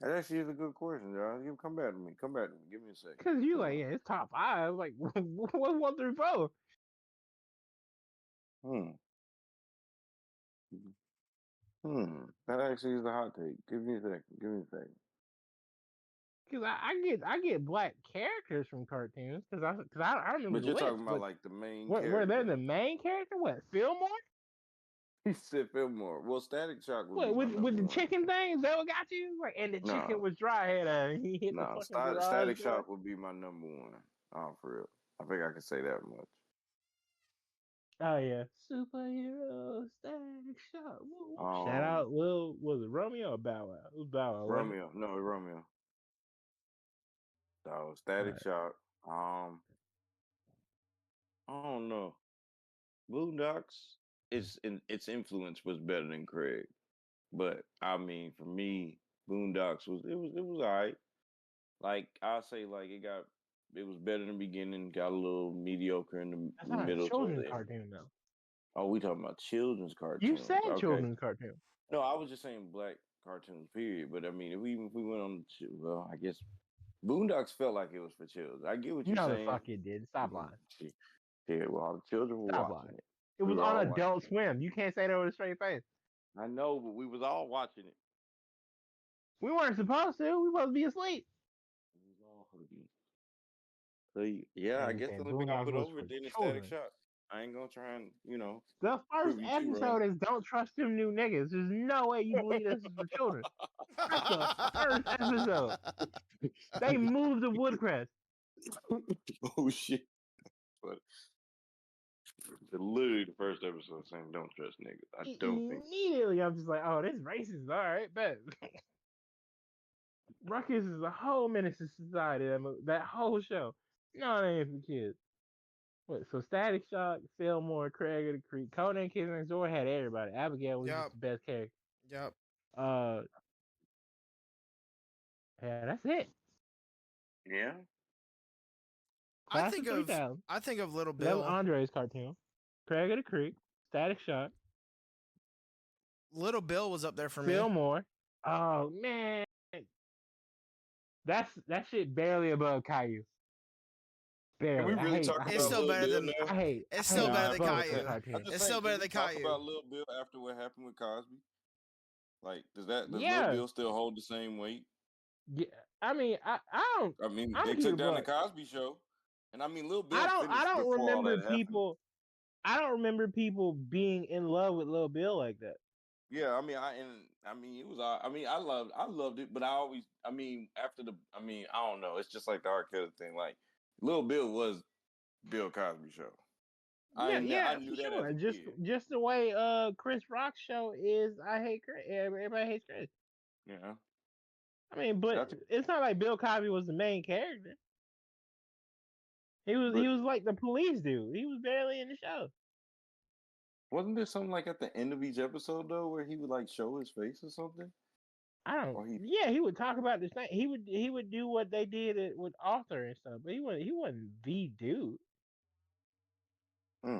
that actually is a good question, John. You come back to me. Come back to me. Give me a second. Because you like, yeah, it's top five. Like, what's 1 through 4? Hmm. That actually is a hot take. Give me a second. Give me a second. Because I get black characters from cartoons. Because I remember But the you're list. talking about But like the main were they character. the main character? What, Fillmore? He said Fillmore. Well, Static Shock would be What, my with number the one. chicken thing? Is that what got you? Like, and the chicken No, was dry head and he hit the no. fucking garage Static door. Shock would be my number one. Oh, for real. I think I can say that much. Oh yeah, superhero static shot. Woo, woo. Shout Um, out, was it Romeo or Bow Wow? It was Bow Wow, wasn't it? Romeo. No, Romeo. So All Static right. Shock. I don't know. Boondocks. Its influence was better than Craig, but I mean, for me, Boondocks was alright. Like I'll say, like it was better in the beginning, got a little mediocre in That's the not a middle towards children's the end. cartoon though. Oh, we talking about children's You cartoons? said Okay. children's cartoon. No, I was just saying black cartoons. Period. But I mean, if we went on, well, I guess Boondocks felt like it was for children. I get what you're No, the saying. fuck it did. Stop lying. Yeah, well, all the children were Stop watching lying. it. It We was were on all watching Adult Swim. You can't say that with a straight face. it. I know, but we was all watching it. We weren't supposed to. We supposed to be asleep. We was all hooking. So yeah, And I you guess the saying only thing I Boondocks put was over for it then is Static children. Shock. I ain't gonna try and The first prove you too wrong. episode is "Don't trust them new niggas." There's no way you believe this is for children. That's the first episode. They moved to Woodcrest. Oh shit! But literally the first episode saying don't trust niggas. I don't think. Immediately, I'm just like, oh, this racist. All right, bet. Ruckus is a whole menace to society. That whole show. No, it ain't for kids. What? So Static Shock, Fillmore, Craig of the Creek, Conan Kids Next Door had everybody. Abigail was Yep. just the best character. Yep. Uh, yeah, that's it. Yeah. Class of 3000. I think of Little That was Bill. Andre's cartoon. Craig of the Creek, Static Shock, Little Bill was up there for me. Fillmore. Oh man, that shit barely above Caillou. Barely. Can we really talk I about It's still Lil better Bill than. now? It's still better than both Caillou. the I'm cartoons. just It's saying, still better can we than talk Caillou. about Lil Bill after what happened with Cosby? Like, does Lil Yeah. Bill still hold the same weight? Yeah. I mean, I don't. I mean, I'm they keep took it down the buck. Cosby Show, and I mean, Lil Bill I finished don't before all remember that happened. people. I don't remember people being in love with Lil Bill like that. Yeah, I mean, it was. I mean, I loved it, but I mean, after I don't know. It's just like the R. Kelly thing. Like, Lil Bill was Bill Cosby Show. Yeah, I for knew that sure. as a Just kid. just the way Chris Rock's show is. I hate Chris. Everybody hates Chris. Yeah, I mean, but that's it's not like Bill Cosby was the main character. He but was like the police dude. He was barely in the show. wasn't there something like at the end of each episode though, where he would like show his face or something? I don't. Or he Yeah, he would talk about this thing. He would do what they did with Arthur and stuff, but he wasn't the dude. Hmm.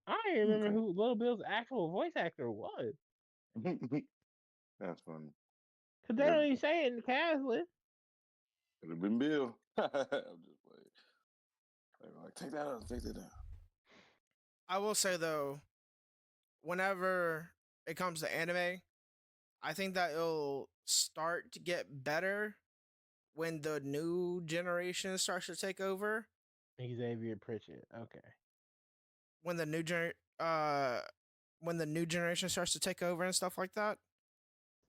I don't even remember Okay. who Little Bill's actual voice actor was. That's funny. Cause they Yeah, don't even say it in the cast list. could have been Bill. I'm just playing. They were like, take that out, take that down. I will say though, whenever it comes to anime, I think that it'll start to get better when the new generation starts to take over. Xavier Pritchett. Okay. When the new uh when the new generation starts to take over and stuff like that,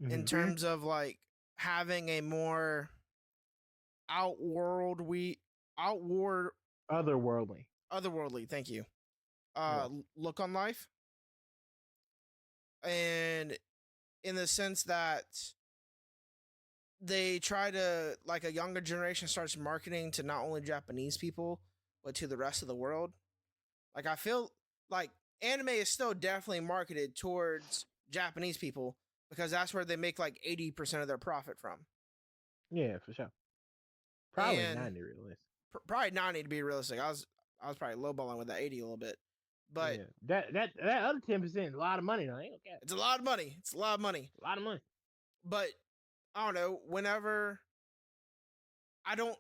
in Mm-hmm. terms of like having a more outworld we outward Otherworldly. otherworldly, thank you, Yes. look on life, and in the sense that they try to, like, a younger generation starts marketing to not only Japanese people but to the rest of the world. Like, I feel like anime is still definitely marketed towards Japanese people because that's where they make like 80% of their profit from. Yeah, for sure. Probably And 90 realistic. probably 90 to be realistic. I was probably lowballing with that 80 a little bit. But Yeah. That other 10% is a lot of money though. I ain't okay. it's a lot of money. It's a lot of money. A lot of money. But I don't know, whenever I don't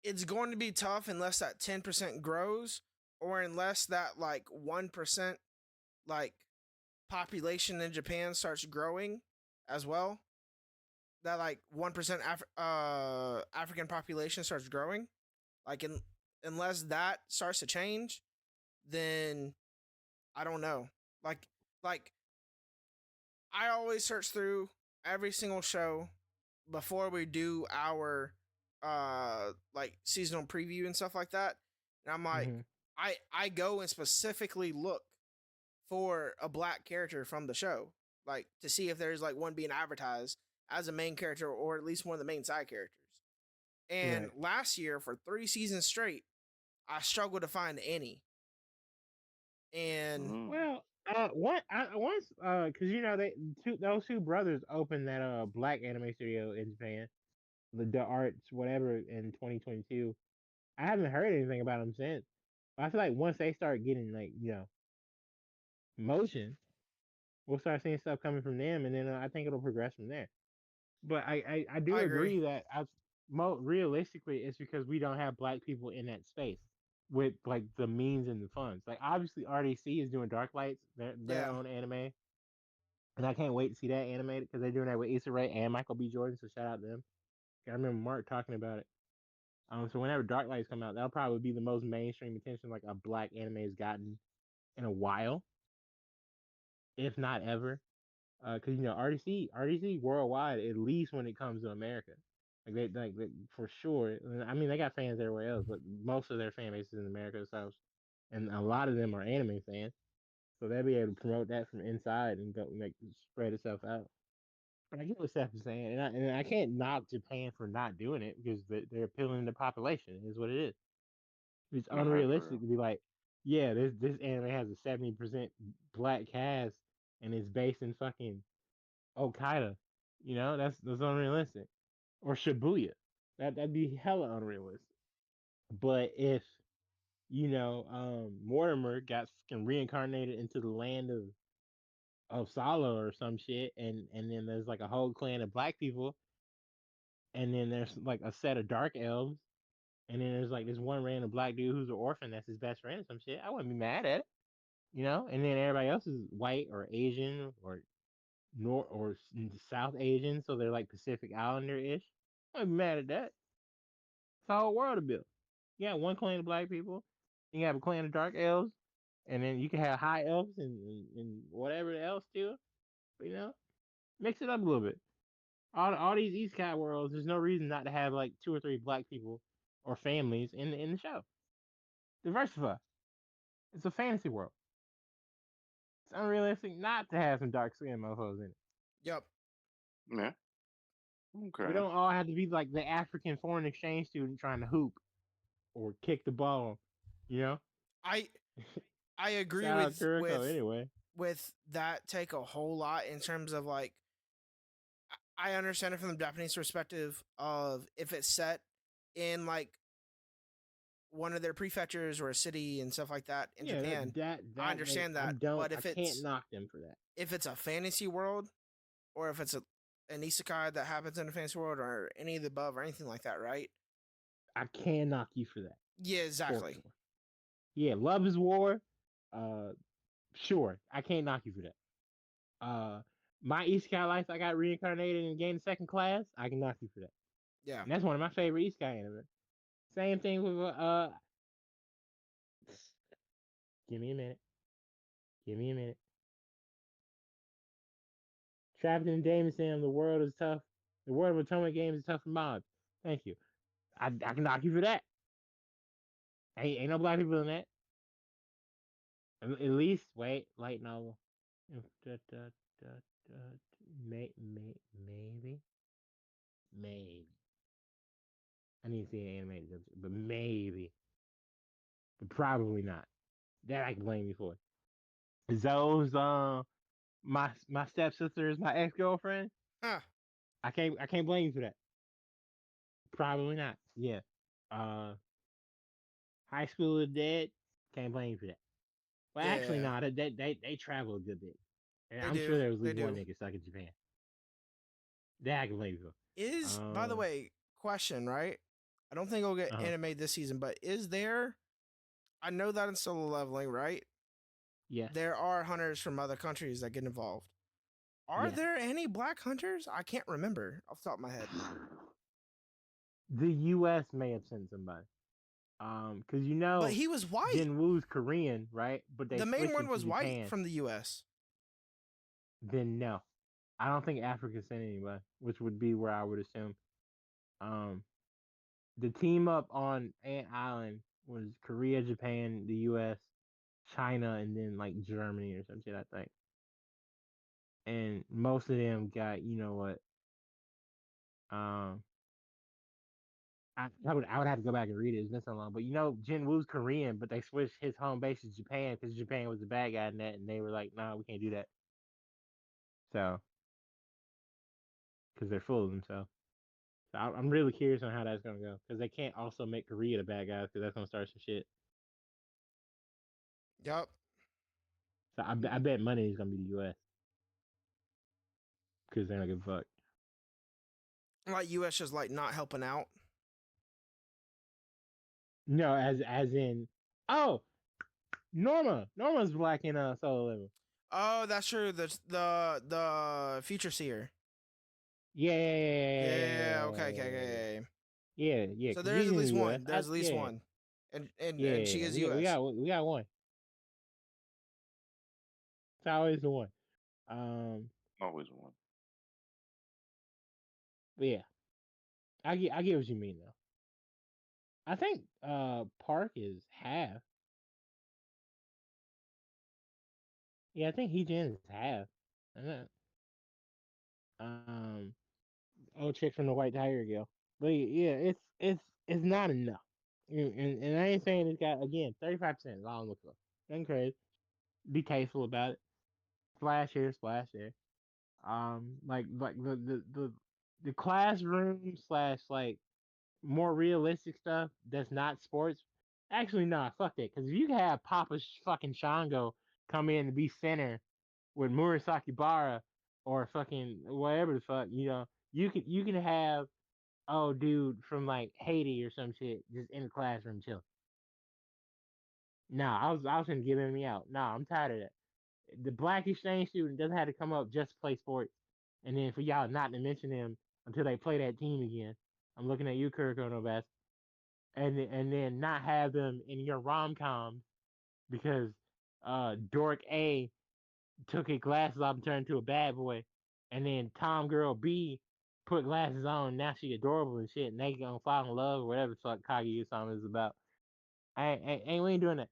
it's going to be tough unless that 10% grows, or unless that like 1% like population in Japan starts growing as well. That like 1% African population starts growing. Like unless that starts to change, then I don't know. Like I always search through every single show before we do our like seasonal preview and stuff like that. And I'm like, Mm-hmm. I go and specifically look for a black character from the show, like to see if there's like one being advertised as a main character or at least one of the main side characters. And Right. last year for 3 seasons straight, I struggled to find any. And Mhm. Well, once, cause those two brothers opened that black anime studio in Japan, the Arts whatever in 2022. I haven't heard anything about them since. But I feel like once they start getting like motion, we'll start seeing stuff coming from them, and then I think it'll progress from there. But I do I agree. agree that realistically, it's because we don't have black people in that space with like the means and the funds. Like obviously, RDC is doing Dark Lights, their Yeah, own anime, and I can't wait to see that animated because they're doing that with Issa Rae and Michael B. Jordan. So shout out to them. I remember Mark talking about it. So whenever Dark Lights come out, that'll probably be the most mainstream attention like a black anime has gotten in a while, if not ever. Because RDC worldwide, at least when it comes to America, like for sure. I mean, they got fans everywhere else, but most of their fan base is in America, so and a lot of them are anime fans, so they'll be able to promote that from inside and go like spread itself out. But I get what Steph is saying, and I can't knock Japan for not doing it because they're appealing to the population. Is what it is. It's Nah, that's unrealistic real. to be like, yeah, this anime has a 70% black cast and it's based in fucking Okada. That's unrealistic. Or Shibuya. That'd be hella unrealistic. But if Mortimer got fucking reincarnated into the land of Salo or some shit, and then there's like a whole clan of black people, and then there's like a set of dark elves, and then there's like this one random black dude who's an orphan that's his best friend or some shit. I wouldn't be mad at it. And then everybody else is white or Asian or North or South Asian, so they're like Pacific Islander ish. I wouldn't be mad at that. It's a whole world to build. You got one clan of black people, you have a clan of dark elves, and then you can have high elves and whatever else too. But, mix it up a little bit. All these East Sky worlds, there's no reason not to have like two or three black people or families in the show. Diversify. It's a fantasy world. It's unrealistic not to have some dark skinned mofos in it. yep. Yeah. We Okay. don't all have to be like the African foreign exchange student trying to hoop or kick the ball. You know? I I agree Shout out Kuriko anyway. with that take a whole lot in terms of like I understand it from the Japanese perspective of if it's set in like one of their prefectures or a city and stuff like that in Yeah, Japan, I like, understand that. But I can't knock them for that. if it's a fantasy world, or if it's an isekai that happens in a fantasy world, or any of the above, or anything like that, right? I can knock you for that. Yeah, exactly. For sure. Yeah, Love is War. Sure, I can't knock you for that. My Isekai life, I got reincarnated and gained second class. I can knock you for that. Yeah. And that's one of my favorite Isekai anime. Same thing with Give me a minute. Give me a minute. Trapped in Demon Sim, the world is tough. The world of Atomic Games is tough for mobs. Thank you. I can knock you for that. Ain't no black people in that. At least, wait, light novel. Da, da, da, da, maybe. Maybe. I need to see an animated episode, but maybe. But probably not. That I can blame you for. Zoe's my stepsister is my ex girlfriend. Huh. I can't blame you for that. Probably not. Yeah. Uh High School of the Dead, can't blame you for that. Well, actually, Yeah. no, they travel a good bit, and They I'm do. sure there was at They least one do. nigga stuck in Japan. That I can blame you Is, by the for. way, question, right? I don't think it'll get Uh-huh. animated this season, but is there? I know that in solo leveling, right? Yes. There are hunters from other countries that get involved. Are Yes. there any black hunters? I can't remember off the top of my head. The U.S. may have sent somebody. Because But he was white. Jin Woo's Korean, right? But they The main switched one it was to white Japan. from the U.S. Then no, I don't think Africa sent anybody, which would be where I would assume. Um, the team up on Ant Island was Korea, Japan, the U.S., China, and then like Germany or some shit, I think. And most of them got, you know what? Um, I would have to go back and read it. It's been so long, but Jin Woo's Korean, but they switched his home base to Japan because Japan was the bad guy in that, and they were like, "Nah, we can't do that." So, because they're full of themselves. So I'm really curious on how that's gonna go because they can't also make Korea the bad guys because that's gonna start some shit. Yep. So I bet money is gonna be the U.S. because they're not give a fuck. Like U.S. just like not helping out. No, as in, oh, Norma's black in Solo Level. Oh, that's true. The future seer. Yeah. Okay. Yeah. So 'cause there's he's at in the least US. one. There's at least Yeah. one, and Yeah. she is We U.S. we got one. It's always the one. Always one. But yeah, I get what you mean though. I think Park is half. Yeah, I think Heejin is half. And old chick from the White Tiger girl. But yeah, it's not enough. And I ain't saying it's got again 35% is all I'm looking for. Nothing crazy. Be tasteful about it. Splash here, splash there. Like the classroom slash like more realistic stuff that's not sports. Actually, nah, fuck that. Because if you can have Papa fucking Shango come in and be center with Murasaki Bara or fucking whatever the fuck, you can have dude from like Haiti or some shit just in the classroom chilling. Nah, I was gonna give him out. Nah, I'm tired of that. The black exchange student doesn't have to come up just to play sports, and then for y'all not to mention him until they play that team again. I'm looking at you, Kuroko no Best, and then not have them in your rom com because Dork A took his glasses off and turned into a bad boy, and then Tom Girl B put glasses on. Now she adorable and shit, and they gonna fall in love or whatever the fuck Kaguya-sama is about. We ain't doing that.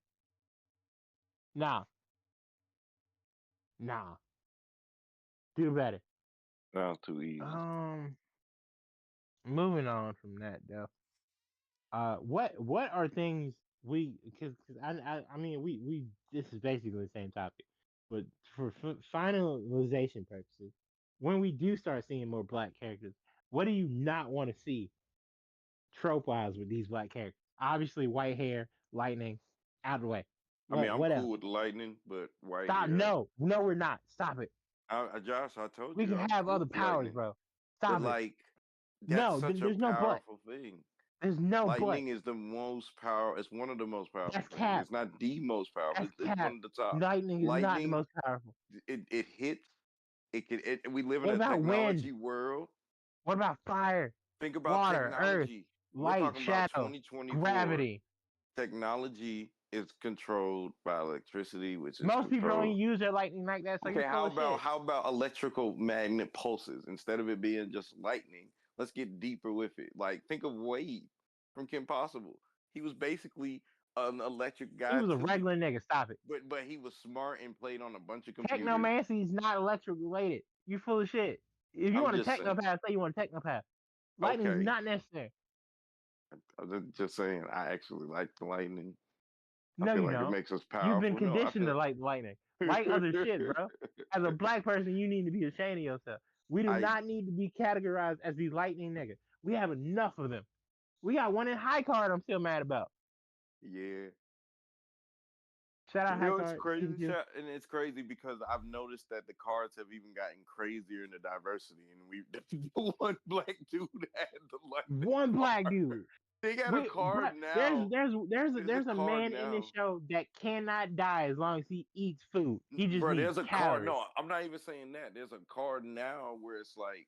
Nah, nah. Do better. Sounds too easy. Moving on from that though. What are things we because I mean we this is basically the same topic, but for finalization purposes, when we do start seeing more black characters, what do you not want to see trope wise with these black characters? Obviously, white hair, lightning, out of the way. I mean, I'm What else? cool with the lightning, but right Stop. here, No, we're not. Stop it. Josh, I told We you can I'm have cool other with powers, lightning, bro. but Stop it. like that's No, such a there's no but. powerful thing. There's no but. Lightning is the most power. It's one of the most powerful That's things. cap. It's not the most powerful. That's It's one cap. of the top. Lightning is not the Lightning, most powerful. it hits. It can. We live in What a about wind? technology world. What about fire, Think about water, earth, technology. We're light, talking about shadow, 2024. gravity? Technology is controlled by electricity, which is Most people don't controlled. use their lightning like that, so Okay, you're full of shit. how about electrical magnet pulses instead of it being just lightning? Let's get deeper with it. Like think of Wade from Kim Possible. He was basically an electric He guy was a too, regular nigga. Stop it. but he was smart and played on a bunch of computers. Technomancy is not electric related. You full of shit. If you I'm want a just saying. technopath, say you want a technopath. Lightning is Okay, not necessary. I'm just saying. I actually like the lightning. I No, feel you like it don't. makes us You've been powerful. No, I conditioned feel. to like lightning. Like other shit, bro. As a black person, you need to be ashamed of yourself. We do I not need to be categorized as the lightning nigga. We have enough of them. We got one in High Card I'm still mad about. yeah. Shout out You High know, it's Card. crazy, Thank you. and it's crazy because I've noticed that the cards have even gotten crazier in the diversity, and we the one black dude had the lightning One black card. dude. They got a card But now. there's a Card man in this now, show that cannot die as long as he eats food. He just bro. needs There's a card. calories. No, I'm not even saying that. There's a card now where it's like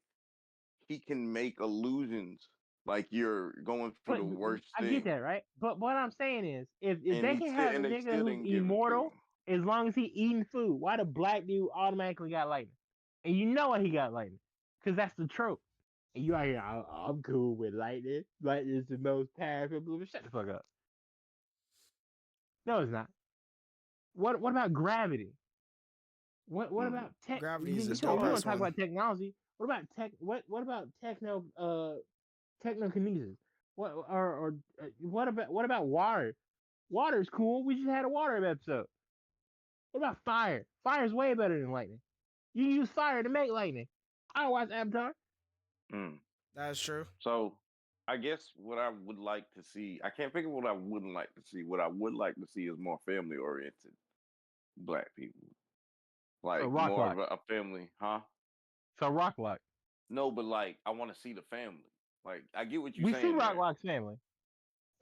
he can make illusions, like you're going through But the worst I get thing, that, right? But what I'm saying is, if and they can have a they nigga still who's didn't give it to immortal him. as long as he eating food, why the black dude automatically got lightning? And you know why he got lightning? Because that's the trope. And you out here, I'm cool with lightning. Lightning is the most powerful. Shut the fuck up. No, it's not. What about gravity? What Mm. about tech? Gravity is a You dope want ass to talk one. about technology? What about tech? What about technokinesis? What about water? Water's cool. We just had a water episode. What about fire? Fire's way better than lightning. You use fire to make lightning. I watch Avatar. Mm. That is true. So I guess what I would like to see, I can't think of what I wouldn't like to see. What I would like to see is more family oriented black people. So Like rock more lock. of a family, huh? So rock lock. No, but like I want to see the family. Like I get what you're We see saying rock there. lock's family.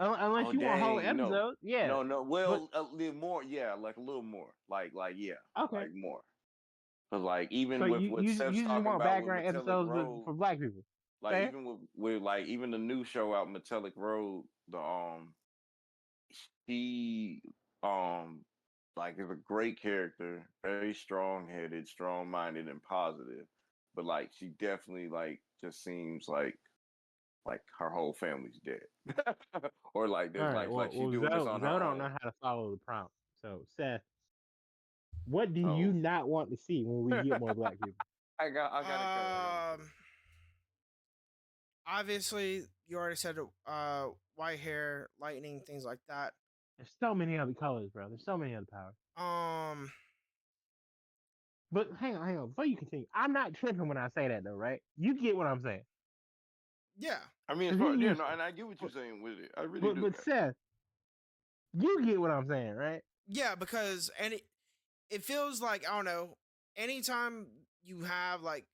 Unless Oh you want whole dang, no. episodes, yeah. No. But Well, a little more, yeah, like a little more. Like yeah, okay. like more. Cause like So even with what Seth's you just talking want about with background Metallic episodes Road, for black people. like Fair. even with like even the new show out Metallic Road, the he like is a great character, very strong headed, strong minded, and positive. But like she definitely like just seems like her whole family's dead, or like All there's right. like she's doing this on her Zoe don't know own. how to follow the prompt. So Seth, what do you Oh, not want to see when we get more black people? I gotta go. Obviously, you already said white hair, lightning, things like that. There's so many other colors, bro. There's so many other powers. Um, But hang on. Before you continue, I'm not tripping when I say that, though, right? You get what I'm saying. yeah, I mean, as 'Cause far he yeah, used no, to. and I get what you're saying with it. I really do. But Seth, you get what I'm saying, right? yeah, because it feels like I don't know. Anytime you have like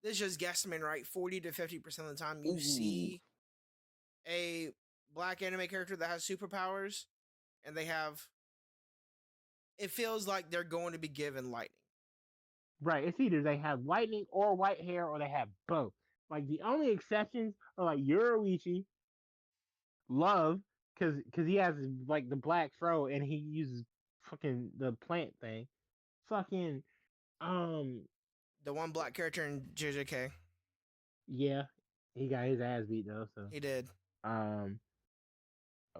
this, just guessing right, 40 to 50% of the time you Ooh. see a black anime character that has superpowers, and they have. It feels like they're going to be given lightning. Right. It's either they have lightning or white hair, or they have both. Like the only exceptions are like Yoruichi, Love, because he has like the black fro and he uses fucking the plant thing. Fucking The one black character in JJK, yeah, he got his ass beat though. So he did. um,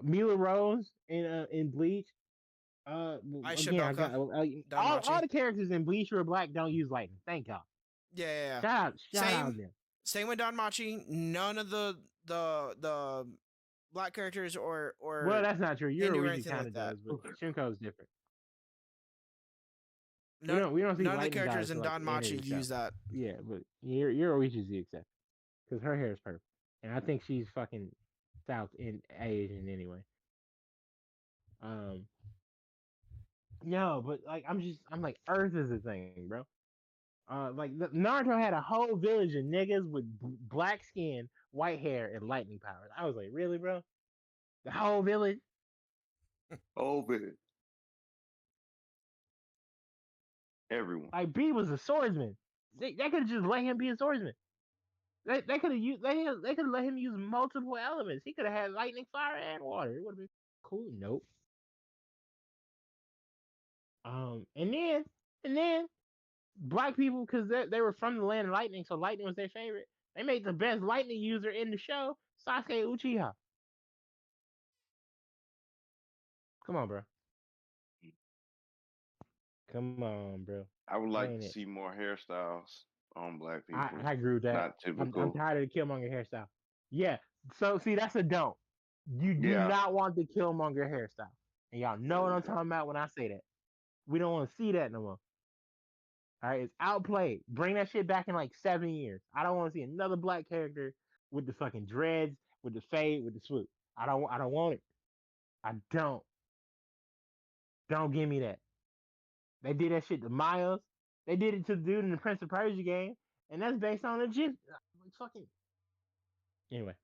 Mila Rose in Bleach. I Again, I got all the characters in Bleach who are black don't use lightning. Thank God. Yeah. Shout out them. Same with Don Machi. None of the black characters or Well, that's not true. Hindu or Yoruichi anything kind like of that. does, but Shunko's different. None, we don't see none of the lightning characters guys in for, like, Don the end of Machi the show. use that. Yeah, but Yoruichi's the exception because her hair is purple, and I think she's fucking South in Asian anyway. Um, no, but like I'm like Earth is a thing, bro. Naruto had a whole village of niggas with black skin, white hair, and lightning powers. I was like, really, bro? The whole village? Oh man, everyone. Like B was a swordsman. They could have just let him be a swordsman. They could have used they could have let him use multiple elements. He could have had lightning, fire, and water. It would have been cool. Nope. And then black people because they were from the land of lightning, so lightning was their favorite. They made the best lightning user in the show, Sasuke Uchiha. Come on, bro. Come on, bro. I would That like ain't to it. see more hairstyles on black I, people. I agree with that. Not I'm typical. tired of the Killmonger hairstyle. Yeah. So see, that's a don't. You do Yeah. not want the Killmonger hairstyle, and y'all know what I'm talking about when I say that. We don't want to see that no more. All right, it's outplayed. Bring that shit back in like 7 years. I don't want to see another black character with the fucking dreads, with the fade, with the swoop. I don't want it. I don't. Don't give me that. They did that shit to Miles. They did it to the dude in the Prince of Persia game, and that's based on a like fucking. Anyway,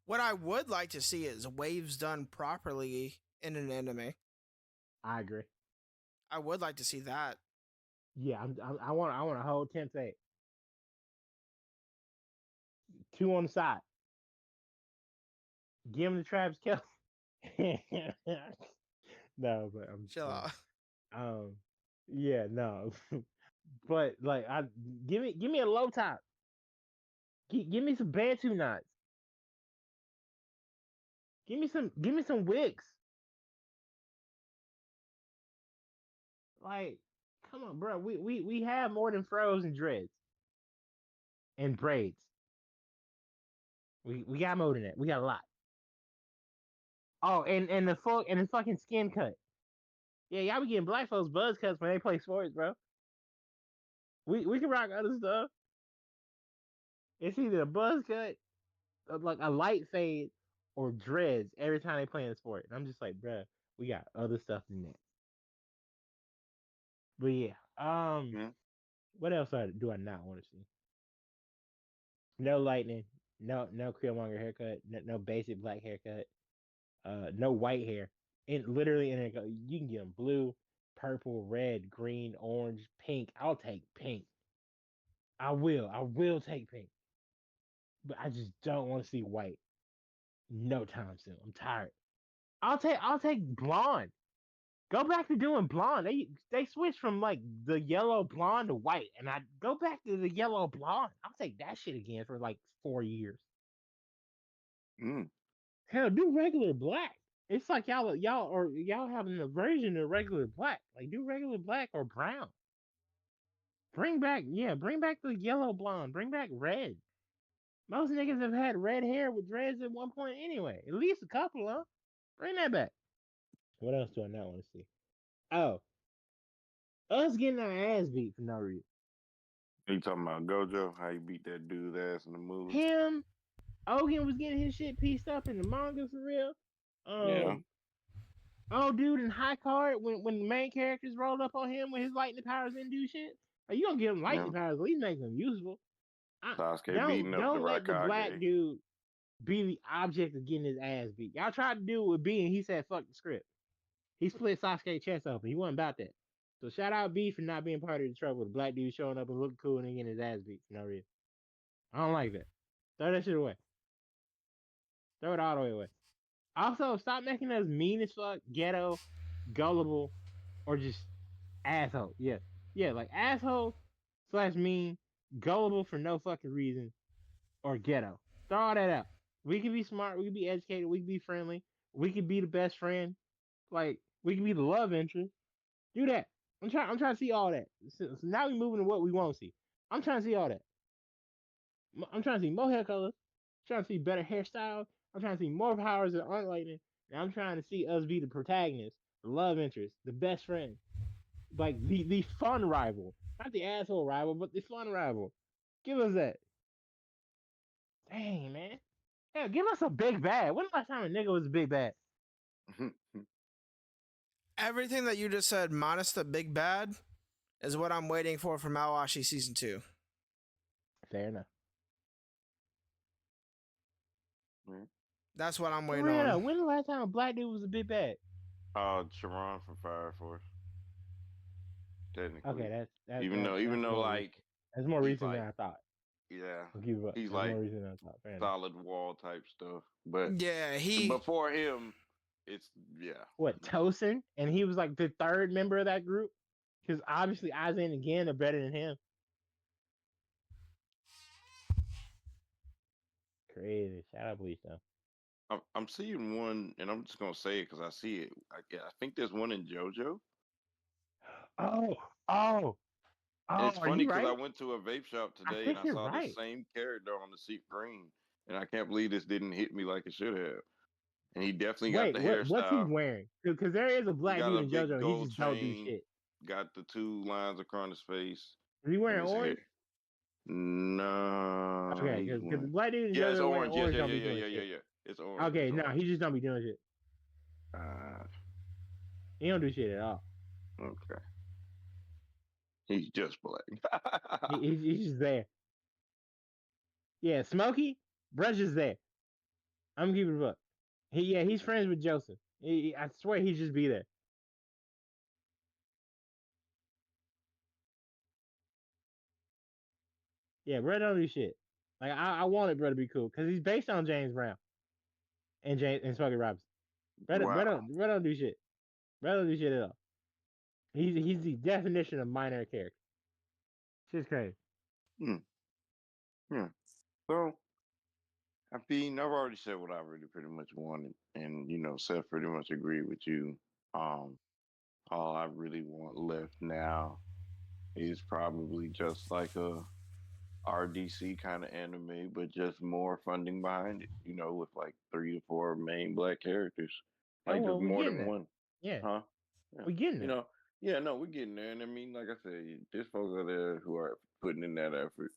What I would like to see is waves done properly in an anime. I agree. I would like to see that. Yeah, I want a whole template. Two on the side. Give him the Travis Kelce. No, but I'm just Chill playing. out. Um, yeah, no, but like, give me a low top. Give me some Bantu knots. Give me some wigs. Like, come on, bro. We have more than froze and dreads and braids. We got more than that. We got a lot. Oh, and the fucking skin cut. Yeah, y'all be getting black folks buzz cuts when they play sports, bro. We can rock other stuff. It's either a buzz cut, like a light fade, or dreads every time they play in the sport. And I'm just like, bruh, we got other stuff than that. But yeah, Yeah. what else do I not want to see? No lightning, no Killmonger haircut, no basic black haircut, no white hair. And literally, you can get them blue, purple, red, green, orange, pink. I'll take pink. I will take pink. But I just don't want to see white. No time soon. I'm tired. I'll take blonde. Go back to doing blonde. They switched from like the yellow blonde to white, and I go back to the yellow blonde. I'll take that shit again for like 4 years. Mm. Hell, do regular black. It's like y'all having a version of regular black. Like do regular black or brown. Bring back the yellow blonde. Bring back red. Most niggas have had red hair with dreads at one point anyway. At least a couple, huh? Bring that back. What else do I not want to see? Oh, us getting our ass beat for no reason. You talking about Gojo? How he beat that dude's ass in the movie? Him, Ogen was getting his shit pieced up in the manga for real. Yeah. Oh, dude, in High Card, when the main characters rolled up on him with his lightning powers and do shit, like, you gonna give him lightning Yeah. powers, at least make them useful. Sasuke beating up the Don't let the black Raikage. dude be the object of getting his ass beat. Y'all tried to do it with B, and he said fuck the script. He split Sasuke's chest open. He wasn't about that. So shout out B for not being part of the trouble. The black dude showing up and looking cool and then getting his ass beat for no reason. I don't like that. Throw that shit away. Throw it all the way away. Also, stop making us mean as fuck, ghetto, gullible, or just asshole. Yeah. Yeah, like asshole slash mean, gullible for no fucking reason, or ghetto. Throw all that out. We can be smart, we can be educated, we can be friendly, we can be the best friend, like we can be the love interest. Do that. I'm trying to see all that. So now we moving to what we want to see. I'm trying to see all that. I'm trying to see more hair colors. I'm trying to see better hairstyles. I'm trying to see more powers that aren't lightning. And I'm trying to see us be the protagonist, the love interest, the best friend, like the fun rival, not the asshole rival, but the fun rival. Give us that. Dang, man. Hell, give us a big bad. When the last time a nigga was a big bad? Everything that you just said, minus the big bad, is what I'm waiting for from Awashi season 2. Fair enough. That's what I'm For waiting real, on. when the last time a black dude was a big bad? Sharon from Fire Force. Technically, Okay, that's even though more like recent. That's more he's recent like, than I thought. yeah, I'll give you up. he's That's more like recent than I thought. Fair enough. solid wall type stuff. But Yeah, before him, it's What, Tosin? And he was like the third member of that group? Because obviously Isaiah and Again are better than him. Crazy. Shout out Bleach though. I'm seeing one, and I'm just gonna say it because I see it. I think there's one in JoJo. Oh, oh, It's are funny you because I right? went to a vape shop I today and think I you're saw the right. same character on the screen, and I can't believe this didn't hit me like it should have. And he definitely got Wait, the what's he hairstyle. wearing? Because there is a He black got dude a in big JoJo. He gold just don't do chain, shit. got the 2 lines across his face, Is he and wearing his hair. orange? No, Okay, he's because the wearing. black dude in Yeah, it's JoJo wearing orange. Yes, orange yeah, don't yeah, be yeah, doing yeah, yeah, shit. yeah. It's orange. Okay, It's no, orange. he just don't be doing shit. Uh, He don't do shit at all. okay. He's just black. He's just there. Yeah, Smokey, brush is there. I'm keeping it up. He's friends with Joseph. I swear he just be there. Yeah, bro don't do shit. Like I wanted bro to be cool because he's based on James Brown and Smokey Robinson. Wow. Bro don't do shit. Bro don't do shit at all. He's the definition of minor character. Shit's crazy. Hmm. Hmm. So, I mean, I've already said what I really pretty much wanted, and Seth pretty much agreed with you. Um, all I really want left now is probably just like a RDC kind of anime, but just more funding behind it. With like 3 to 4 main black characters, Oh like just well, we more getting than there. one, Yeah, huh? Yeah, we getting you there. know, yeah, no, we're getting there, and I mean, like I said, there's folks out there who are putting in that effort.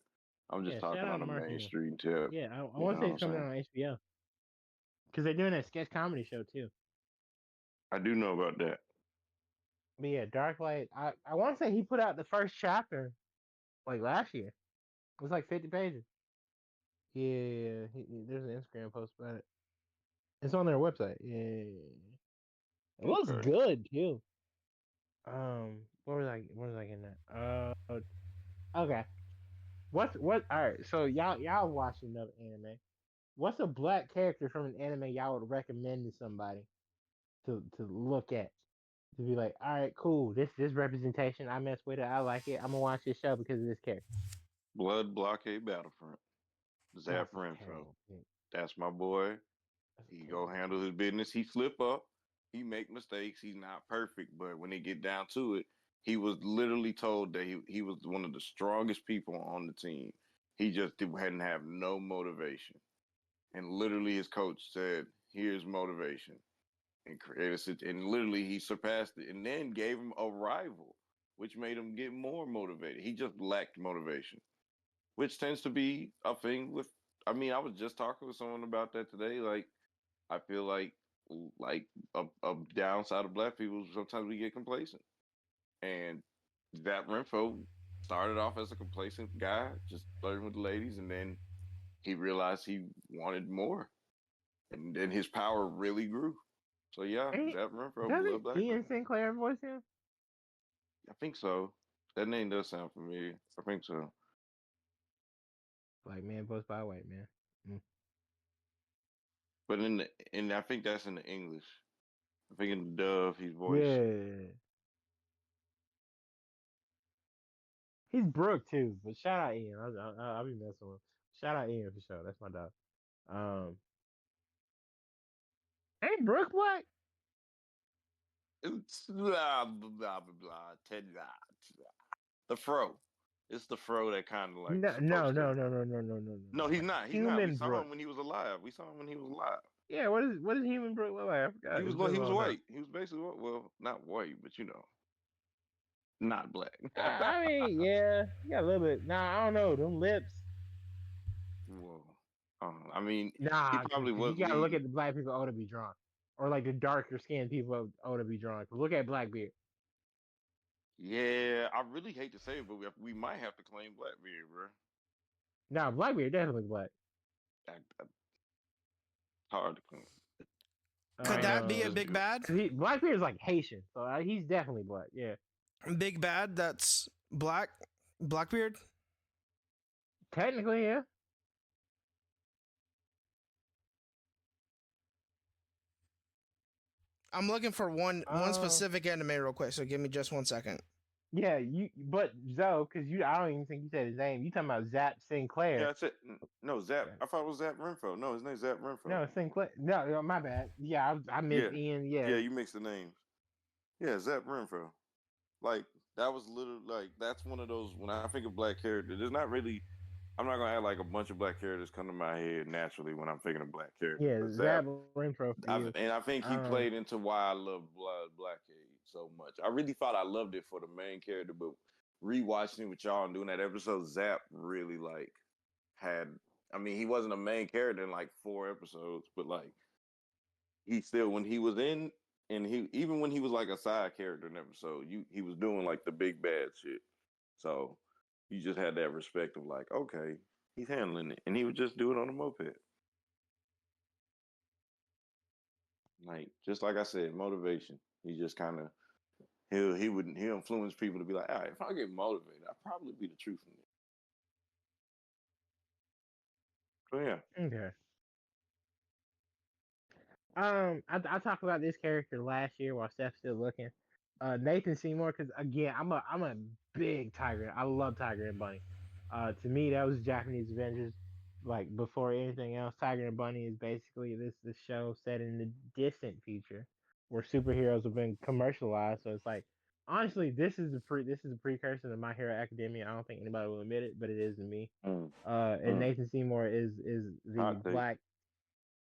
I'm just Yeah, shout talking out on to a Martin. mainstream tip. Yeah, I You want know to say what it's I'm coming saying? out on HBO because they're doing that sketch comedy show too. I do know about that. But yeah, Darklight. I want to say he put out the first chapter like last year. It was like 50 pages. Yeah, there's an Instagram post about it. It's on their website. Yeah, it looks Okay. good too. What was I getting at? Okay. What? All right. So y'all watching another anime. What's a black character from an anime y'all would recommend to somebody to look at? To be like, all right, cool. This representation, I mess with it. I like it. I'm gonna watch this show because of this character. Blood Blockade Battlefront. Zap That's a Renfro. terrible pick. That's my boy. That's a He go terrible pick. handle his business. He slip up. He make mistakes. He's not perfect, but when it get down to it, he was literally told that he was one of the strongest people on the team. He just hadn't have no motivation, and literally his coach said, "Here's motivation," and created and literally he surpassed it, and then gave him a rival, which made him get more motivated. He just lacked motivation, which tends to be a thing with. I mean, I was just talking with someone about that today. Like, I feel like a downside of black people, sometimes we get complacent. And that Renfro started off as a complacent guy, just flirting with the ladies, and then he realized he wanted more, and then his power really grew. So yeah, Ain't, that Renfro, doesn't Blood Black Ian Renfro. Sinclair voice him? I think so. That name does sound familiar. I think so. Black man voiced by a white man. Mm. But and I think that's in the English. I think in the dub he's voiced. Yeah. He's Brooke too, but shout out Ian. I'll be messing with him. Shout out Ian for sure. That's my dog. Um, ain't Brooke black? It's blah blah blah blah blah. The fro. It's the fro that kind of like No, no, supposed to. no, no, no, no, no, no, no. No, he's Like not. He's not. We human saw Brooke. him when he was alive. We saw him when he was alive. Yeah, what is human Brooke look like? I forgot. It's been a He was long time. white. He was basically white. Well, not white, but not black. I mean, yeah, a little bit. Nah, I don't know. Them lips. Whoa. I mean, he Nah, probably because was you gotta look lead. at the black people owe to be drawn, or like the darker skinned people owe to be drawn. Look at Blackbeard. Yeah, I really hate to say it, but we might have to claim Blackbeard, bro. Nah, Blackbeard definitely black. Hard to claim. Could Might have that to be a just big do it. bad? Cause Blackbeard is like Haitian, so he's definitely black. Yeah, Big bad that's black? Blackbeard? technically, yeah. I'm looking for one Uh, specific anime real quick, so give me just 1 second. yeah, but Zoe, because I don't even think you said his name. You talking about Zap Sinclair? Yeah, I said no. Zap. I thought it was Zap Renfro. No, his name's Zap Renfro. No, Sinclair. No, my bad. Yeah, I missed Yeah. Ian. Yeah, Yeah, you mixed the names. Yeah, Zap Renfro. Like that was literally like that's one of those when I think of black characters. There's not really. I'm not gonna have like a bunch of black characters come to my head naturally when I'm thinking of black characters. yeah, But Zap Renfro for you. And I think he played into why I love Blackade so much. I really thought I loved it for the main character, but rewatching it with y'all and doing that episode, Zap really like had. I mean, he wasn't a main character in like 4 episodes, but like he still when he was in and he even when he was like a side character in an episode, he was doing like the big bad shit. So you just had that respect of like, okay, he's handling it, and he would just do it on a moped. Like just like I said, motivation. He just kind of he'll influence people to be like, all right, if I get motivated, I'll probably be the truth in it. So yeah, Okay. I talked about this character last year while Steph's still looking. Nathan Seymour, because again, I'm a big Tiger. I love Tiger and Bunny. To me, that was Japanese Avengers. Like before anything else, Tiger and Bunny is basically this show set in the distant future where superheroes have been commercialized. So it's like honestly, this is a precursor to My Hero Academia. I don't think anybody will admit it, but it is to me. And Nathan Seymour is the hot take. black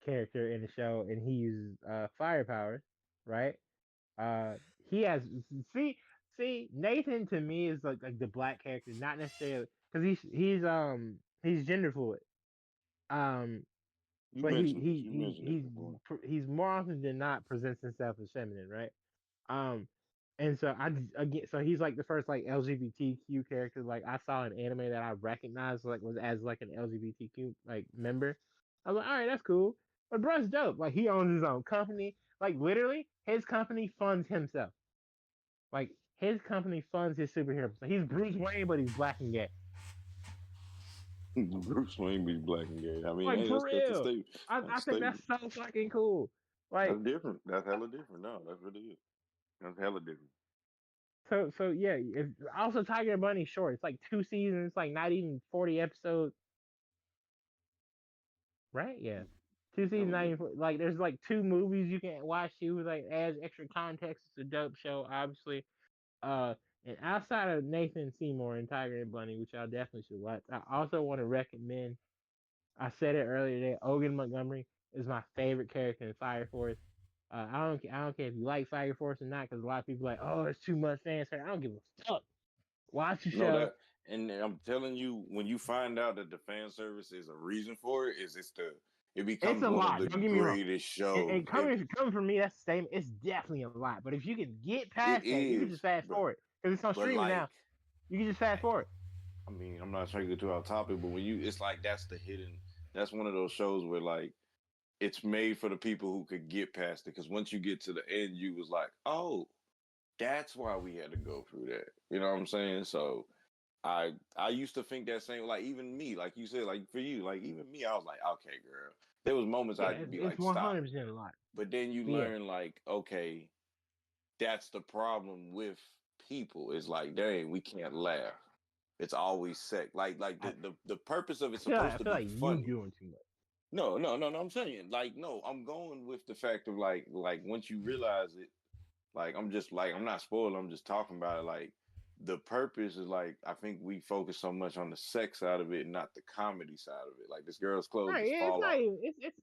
character in the show, and he uses fire powers, right? He has see Nathan to me is like the black character, not necessarily because he's gender fluid. Um, You but mentioned this. You mentioned it he's before. he's more often than not presents himself as feminine, right? Um, and so again, so he's like the first like LGBTQ character like I saw an anime that I recognized like was as like an LGBTQ like member. I was like, all right, that's cool. But bro's dope. Like he owns his own company. Like literally, his company funds himself. Like his company funds his superhero. So he's Bruce Wayne, but he's black and gay. Bruce Wayne be black and gay. I mean, Like hey, for that's a real. statement. I think that's so fucking cool. Like That's different. That's hella different. No, that's really it. That's hella different. so yeah. Also Tiger and Bunny short. It's like 2 seasons. Like not even 40 episodes. Right? Yeah. 2 seasons, Hella 90, different. like there's like 2 movies you can watch too, like adds extra context. It's a dope show, obviously. And outside of Nathan Seymour and Tiger and Bunny, which y'all definitely should watch, I also want to recommend. I said it earlier today. Ogun Montgomery is my favorite character in Fire Force. I don't care if you like Fire Force or not, because a lot of people are like, oh, it's too much fan service. I don't give a fuck. Watch the No, show. and I'm telling you, when you find out that the fan service is a reason for it, it becomes It's a one lot. of the Don't get me wrong. greatest shows. And coming from me, that's the same. It's definitely a lot. But if you can get past that, you can just fast forward because it's on streaming like, now. You can just fast forward. I mean, I'm not trying to get too off topic, but it's like that's one of those shows where like it's made for the people who could get past it. Because once you get to the end, you was like, oh, that's why we had to go through that. You know what I'm saying? So I used to think that same, like even me, like you said, like for you, like even me, I was like, okay, girl. There was moments Yeah, I'd be it's like, stop. 100% a lot. But then you learn like, okay, that's the problem with people. Is like, dang, we can't laugh. It's always sex. Like the purpose of it's supposed to I feel be like funny. you doing too much. No. I'm saying like no. I'm going with the fact of like once you realize it, like I'm just like I'm not spoiled. I'm just talking about it. Like the purpose is like I think we focus so much on the sex side of it, and not the comedy side of it. Like this girl's clothes Right, just yeah, fall off.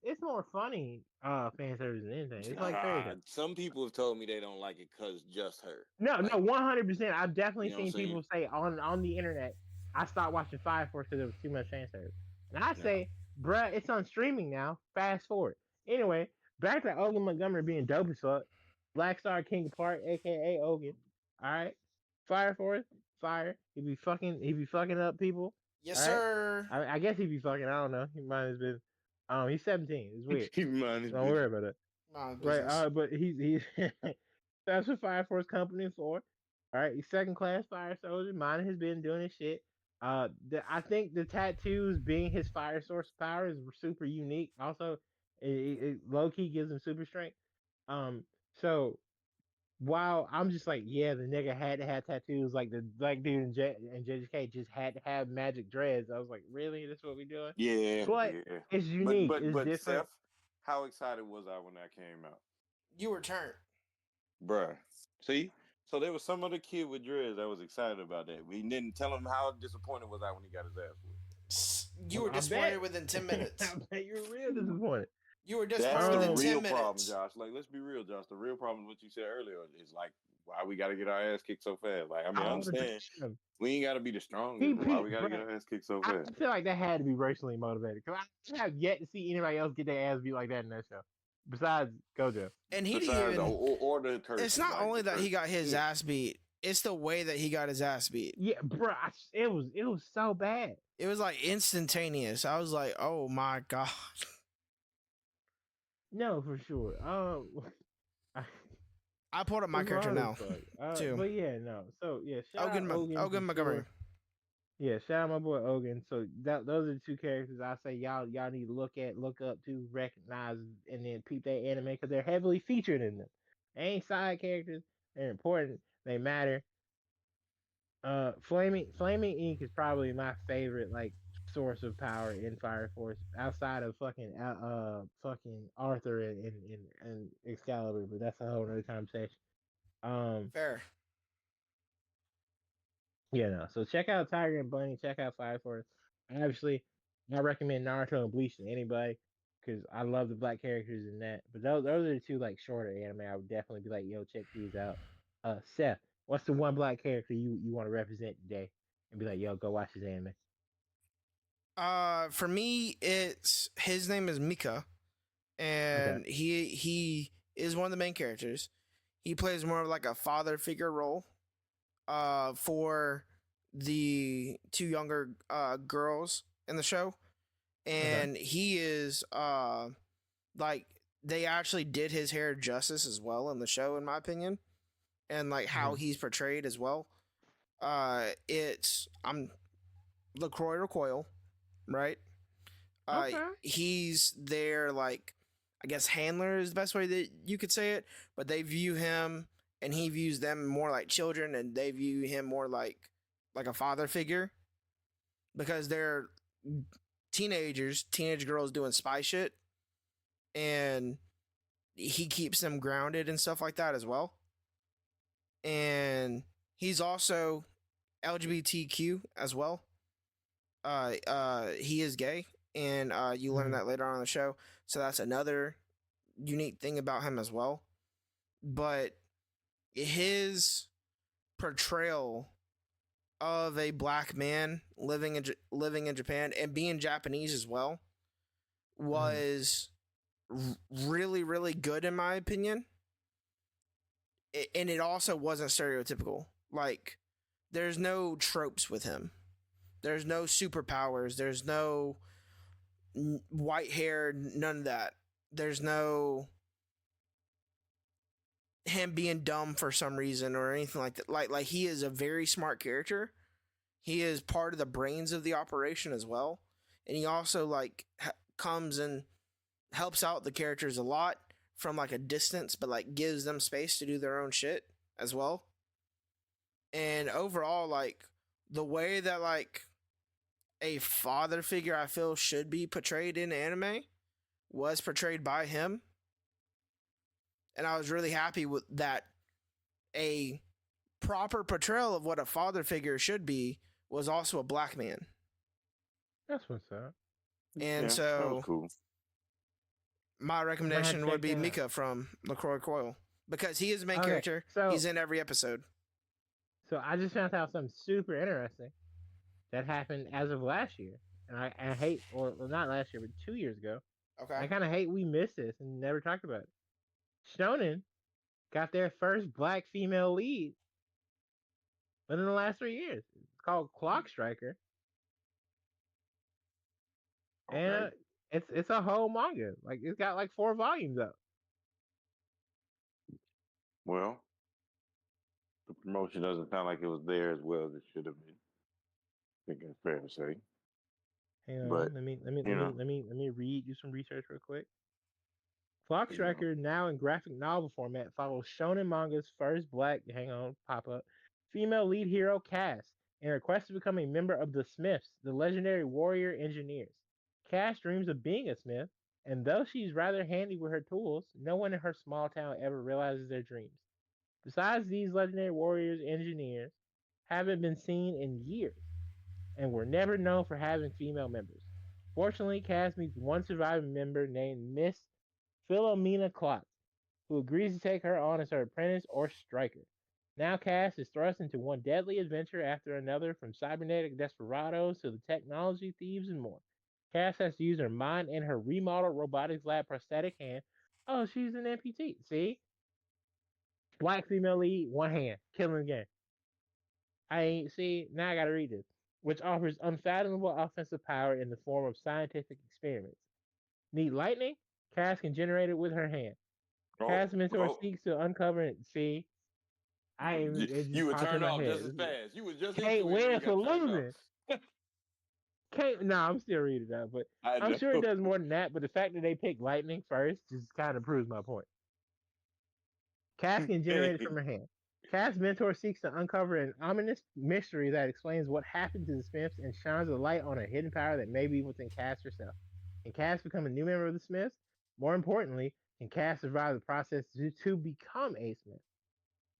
it's more funny fan service than anything. It's like fairy tale. Some people have told me they don't like it because just her. No, like, 100%. I've definitely you know seen people say on the internet, I stopped watching Fire Force because there was too much fan service. And I say bruh, it's on streaming now. Fast forward. Anyway, back to Ogun Montgomery being dope as fuck. Black Star King Park, aka Ogun. Alright. Fire Force, fire. He be fucking up people. Yes, Alright. sir. I guess he be fucking, I don't know. He might have been he's 17. It's weird. Keep in mind his Don't worry about it. My Right, business. but he's that's what Fire Force Company is for. All right, he's second class fire soldier. Mine has been doing his shit. I think the tattoos being his fire source power is super unique. Also, it low key gives him super strength. So while I'm just like, yeah, the nigga had to have tattoos, like the black dude in JJK just had to have magic dreads. I was like, really? That's what we doing? Yeah, But yeah. it's unique. But It's different. Seth, how excited was I when that came out, You were turned. bruh? See, so there was some other kid with dreads that was excited about that. We didn't tell him how disappointed was I when he got his ass whooped. You were I disappointed bet. within 10 minutes. I bet you're real disappointed. You were That's disappointed the within 10 real problem, minutes. Josh. Like, let's be real, Josh. The real problem is what you said earlier is like why we got to get our ass kicked so fast. Like, I mean, I All the understand time. we ain't got to be the strongest, He but why we beat, got to bro. get our ass kicked so I fast? feel like that had to be racially motivated because I have yet to see anybody else get their ass beat like that in that show, besides Gojo. And he Besides, didn't even. or the curses, It's not like only the that he got curses. his ass beat, it's the way that he got his ass beat. Yeah, bro, it was so bad. It was like instantaneous. I was like, oh my God. No, for sure. I pulled up my it's character wrong now. as fuck. too. But yeah, no. So yeah, shout Ogun, out Ogun, Ogun for Montgomery. sure. Yeah, shout out my boy Ogun. So those are the two characters I say y'all need to look up to, recognize, and then peep their anime because they're heavily featured in them. They ain't side characters. They're important. They matter. Flaming Ink is probably my favorite like source of power in Fire Force outside of fucking Arthur and Excalibur, but that's a whole other conversation. Fair. Yeah, no. So check out Tiger and Bunny. Check out Fire Force. Obviously, I recommend Naruto and Bleach to anybody because I love the black characters in that. But those are the two like shorter anime. I would definitely be like, yo, check these out. Seth, what's the one black character you want to represent today? And be like, yo, go watch his anime. For me, it's his name is Mika, and he is one of the main characters. He plays more of like a father figure role. For the two younger girls in the show, and he is like they actually did his hair justice as well in the show, in my opinion, and like how he's portrayed as well. I'm LaCroix Recoil, right? He's their like I guess handler is the best way that you could say it, but they view him and he views them more like children, and they view him more like a father figure because they're teenage girls doing spy shit, and he keeps them grounded and stuff like that as well. And he's also LGBTQ as well. He is gay, and you learn that later on in the show. So that's another unique thing about him as well. But his portrayal of a black man living in Japan and being Japanese as well was really, really good in my opinion. And it also wasn't stereotypical. Like, there's no tropes with him. There's no superpowers. There's no white hair. None of that. There's no him being dumb for some reason or anything like that. Like he is a very smart character. He is part of the brains of the operation as well, and he also like comes and helps out the characters a lot from like a distance, but like gives them space to do their own shit as well. And overall, like the way that like a father figure I feel should be portrayed in anime was portrayed by him. And I was really happy with that. A proper portrayal of what a father figure should be was also a black man. That's what's up. And that so was cool. my recommendation would be check that out. Mika from LaCroix Coil because he is the main Okay, character. so- He's in every episode. So I just found out something super interesting that happened as of last year. and I hate, or not last year, but 2 years ago. Okay. I kind of hate we missed this and never talked about it. Shonen got their first black female lead within the last 3 years. It's called Clock Striker, and Okay. it's a whole manga. Like it's got like 4 volumes up. Well, the promotion doesn't sound like it was there as well as it should have been. I think that's fair to say. Hang But on, you know, let me read do some research real quick. Clock you know, Striker, now in graphic novel format, follows shonen manga's first black, hang on, pop up, female lead hero Cass, in her quest to become a member of the Smiths, the legendary warrior engineers. Cass dreams of being a Smith, and though she's rather handy with her tools, no one in her small town ever realizes their dreams. Besides, these legendary warriors engineers haven't been seen in years and were never known for having female members. Fortunately, Cass meets one surviving member named Miss Philomena Klotz, who agrees to take her on as her apprentice or striker. Now Cass is thrust into one deadly adventure after another, from cybernetic desperados to the technology thieves and more. Cass has to use her mind and her remodeled robotics lab prosthetic hand. Oh, she's an amputee. See? Black female lead, one hand, killing the game. I ain't see, now I gotta read this. Which offers unfathomable offensive power in the form of scientific experiments. Need lightning? Cass can generate it with her hand. oh, Cass mentor oh, seeks to uncover it. See, it you just would popped in turn my off head. just as fast. You was just Can't into it and win you for got turned off. losing. Can't. Nah, I'm still reading that, but I I'm know. sure it does more than that. But the fact that they picked lightning first just kind of proves my point. Cass can generate it from her hand. Cass' mentor seeks to uncover an ominous mystery that explains what happened to the Smiths and shines a light on a hidden power that may be within Cass herself. Can Cass become a new member of the Smiths? More importantly, can Cass survive the process to become a Smith?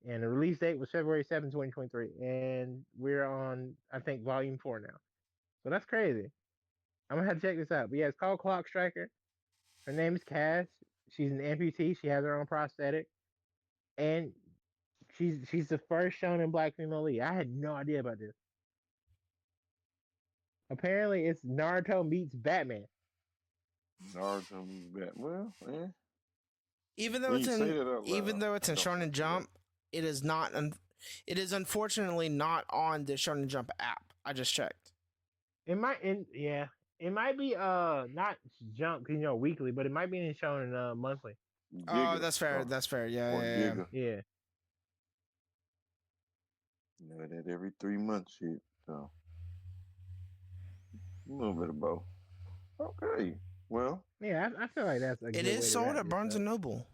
And the release date was February 7th, 2023. And we're on, I think, volume 4 now. So that's crazy. I'm going to have to check this out. But yeah, it's called Clock Striker. Her name is Cass. She's an amputee. She has her own prosthetic. And she's the first shonen black female lead. I had no idea about this. Apparently, it's Naruto meets Batman. Naruto means Bat. Well, yeah. Even though When it's you say in that out even loud, though it's in I don't Shonen think Jump, it is not. It is unfortunately not on the Shonen Jump app. I just checked. It might, yeah, it might be not Jump, weekly, but it might be in Shonen monthly. Oh, Giga. that's fair. That's fair. Yeah, Or yeah, yeah. Giga. Yeah. You know, that every 3 months shit. So a little bit of both. Okay. Well, Yeah, I feel like that's a It good way is to sold wrap at this Barnes up. and Noble.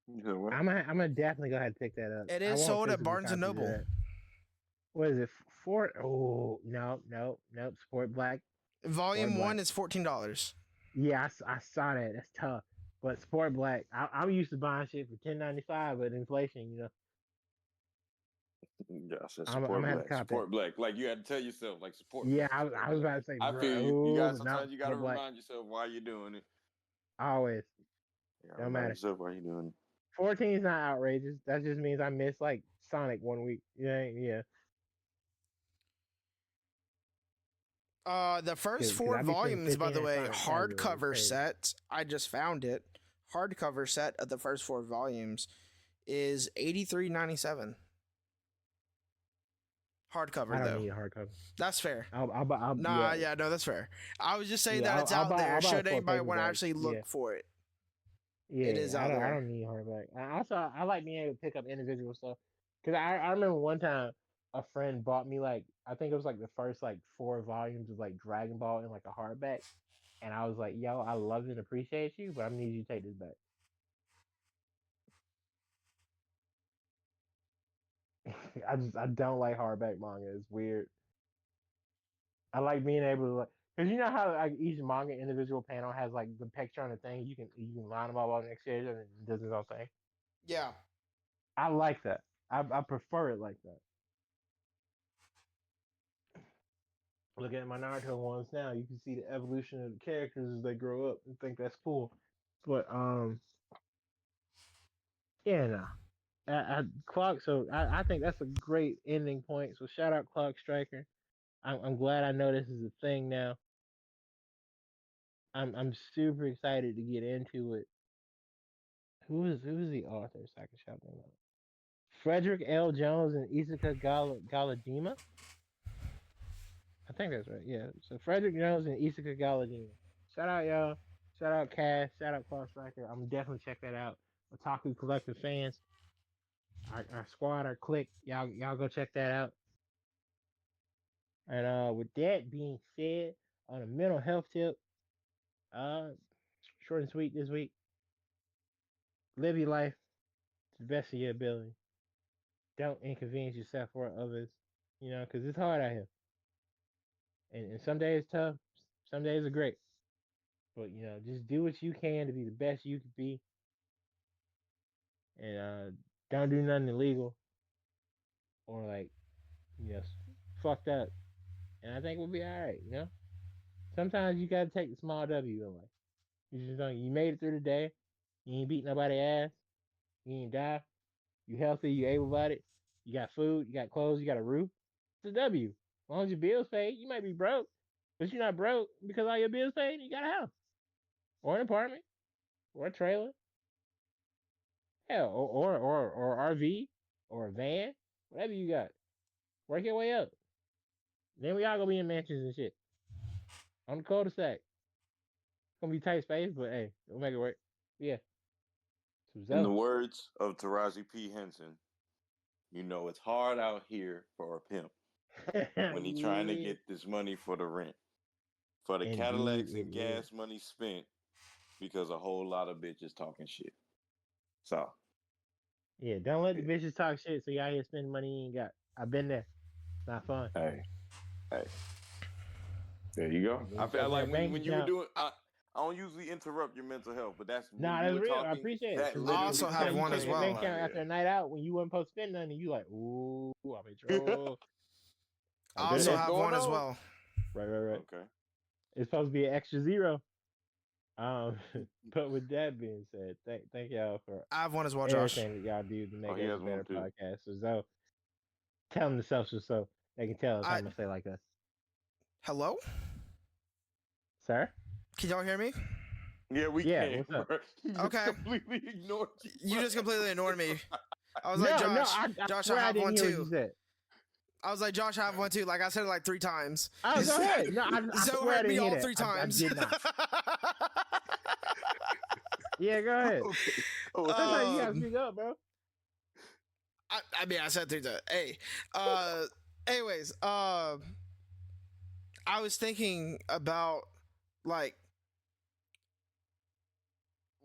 you said what? I'm gonna definitely go ahead and pick that up. It I is want sold at physical Barnes and copies of Noble. that. What is it? For oh no. Support black. Volume Black. 1 is $14. Yeah, I saw that. That's tough. But support black. I'm used to buying shit for $10.95, but inflation, Yeah, I said I'm support gonna have to black. cop Support black. Like you had to tell yourself, like support Yeah, black. Support I was black. about to say, I bro. feel you. You No, guys sometimes you gotta support black. remind yourself why you're doing it. Always. You gotta Don't remind matter. yourself why you're doing it. 14 is not outrageous. That just means I missed like Sonic 1 week. Yeah. The first 'Cause 4 I be spending volumes, by 15 the on way, Sonic casually. It's hardcover crazy. set. I just found it. Hardcover set of the first 4 volumes is $83.97. Hardcover I don't though. need a hardcover. That's fair. I'll Nah, yeah, no, that's fair. I was just saying Yeah, that it's I'll out buy- there. I'll buy a Should full anybody want to paperback, actually look yeah. for it? Yeah, It is out I there. don't need hardback. I like being able to pick up individual stuff because I remember one time a friend bought me like I think it was like the first like 4 volumes of like Dragon Ball in like a hardback, and I was like, yo, I love and appreciate you, but I need you to take this back. I don't like hardback manga. It's weird. I like being able to like because you know how like each manga individual panel has like the picture on the thing. You can line them all up next to each other and it does its own thing. Yeah. I like that. I prefer it like that. Look at my Naruto ones now. You can see the evolution of the characters as they grow up and think that's cool. But yeah, no. Clock. So I think that's a great ending point. So shout out Clock Striker. I'm glad I know this is a thing now. I'm super excited to get into it. Who's the author? So I can shout them out. Frederick L. Jones and Isaka Galadima. I think that's right. Yeah. So Frederick Jones and Isaka Galadima. Shout out y'all. Shout out Cass. Shout out Cross Striker. I'm definitely check that out. Otaku Collective fans, our squad, our clique. Y'all go check that out. And with that being said, on a mental health tip, uh, short and sweet this week. Live your life to the best of your ability. Don't inconvenience yourself or others, because it's hard out here. And some days tough, some days are great. But just do what you can to be the best you can be, and don't do nothing illegal or like you know fucked up. And I think we'll be all right. Sometimes you gotta take the small W in life. You just don't. You made it through the day. You ain't beat nobody ass. You ain't die. You healthy. You able bodied. You got food. You got clothes. You got a roof. It's a W. As long as your bills paid, you might be broke, but you're not broke because all your bills paid. You got a house or an apartment or a trailer. Hell, or RV or a van, whatever you got. Work your way up. Then we all gonna be in mansions and shit on the cul-de-sac. It's gonna be tight space, but hey, we'll make it work. Yeah. In the words of Taraji P. Henson, it's hard out here for a pimp when he trying to get this money for the rent, for the Indeed, Cadillacs and gas money spent because a whole lot of bitches talking shit. So. Yeah, don't let the bitches talk shit so you out here spending money you ain't got. I've been there. It's not fun. Hey. There you go. I feel like when you were doing, I don't usually interrupt your mental health, but that's nah, that's real. I appreciate it. I also have one as well. After a night out when you weren't supposed to spend nothing, you like, ooh, I'm in trouble. I also have one as well. Right. Okay. It's supposed to be an extra zero. But with that being said, thank y'all for I have one as well, Josh. Everything that y'all do to make it a better podcast. So tell them the social so they can tell us how much they like us. Hello? Sir? Can y'all hear me? Yeah, we can. What's up? Okay. Completely ignored you. You just completely ignored me. I was like, Josh, I have one too. I was like, Josh, I have one too. Like I said it like 3 times. Oh, go ahead. No, I so swear heard me all that. 3 times. I did not. Yeah, go ahead. Sometimes you gotta speak up, bro. I mean, I said 3 times. Hey, anyways, I was thinking about like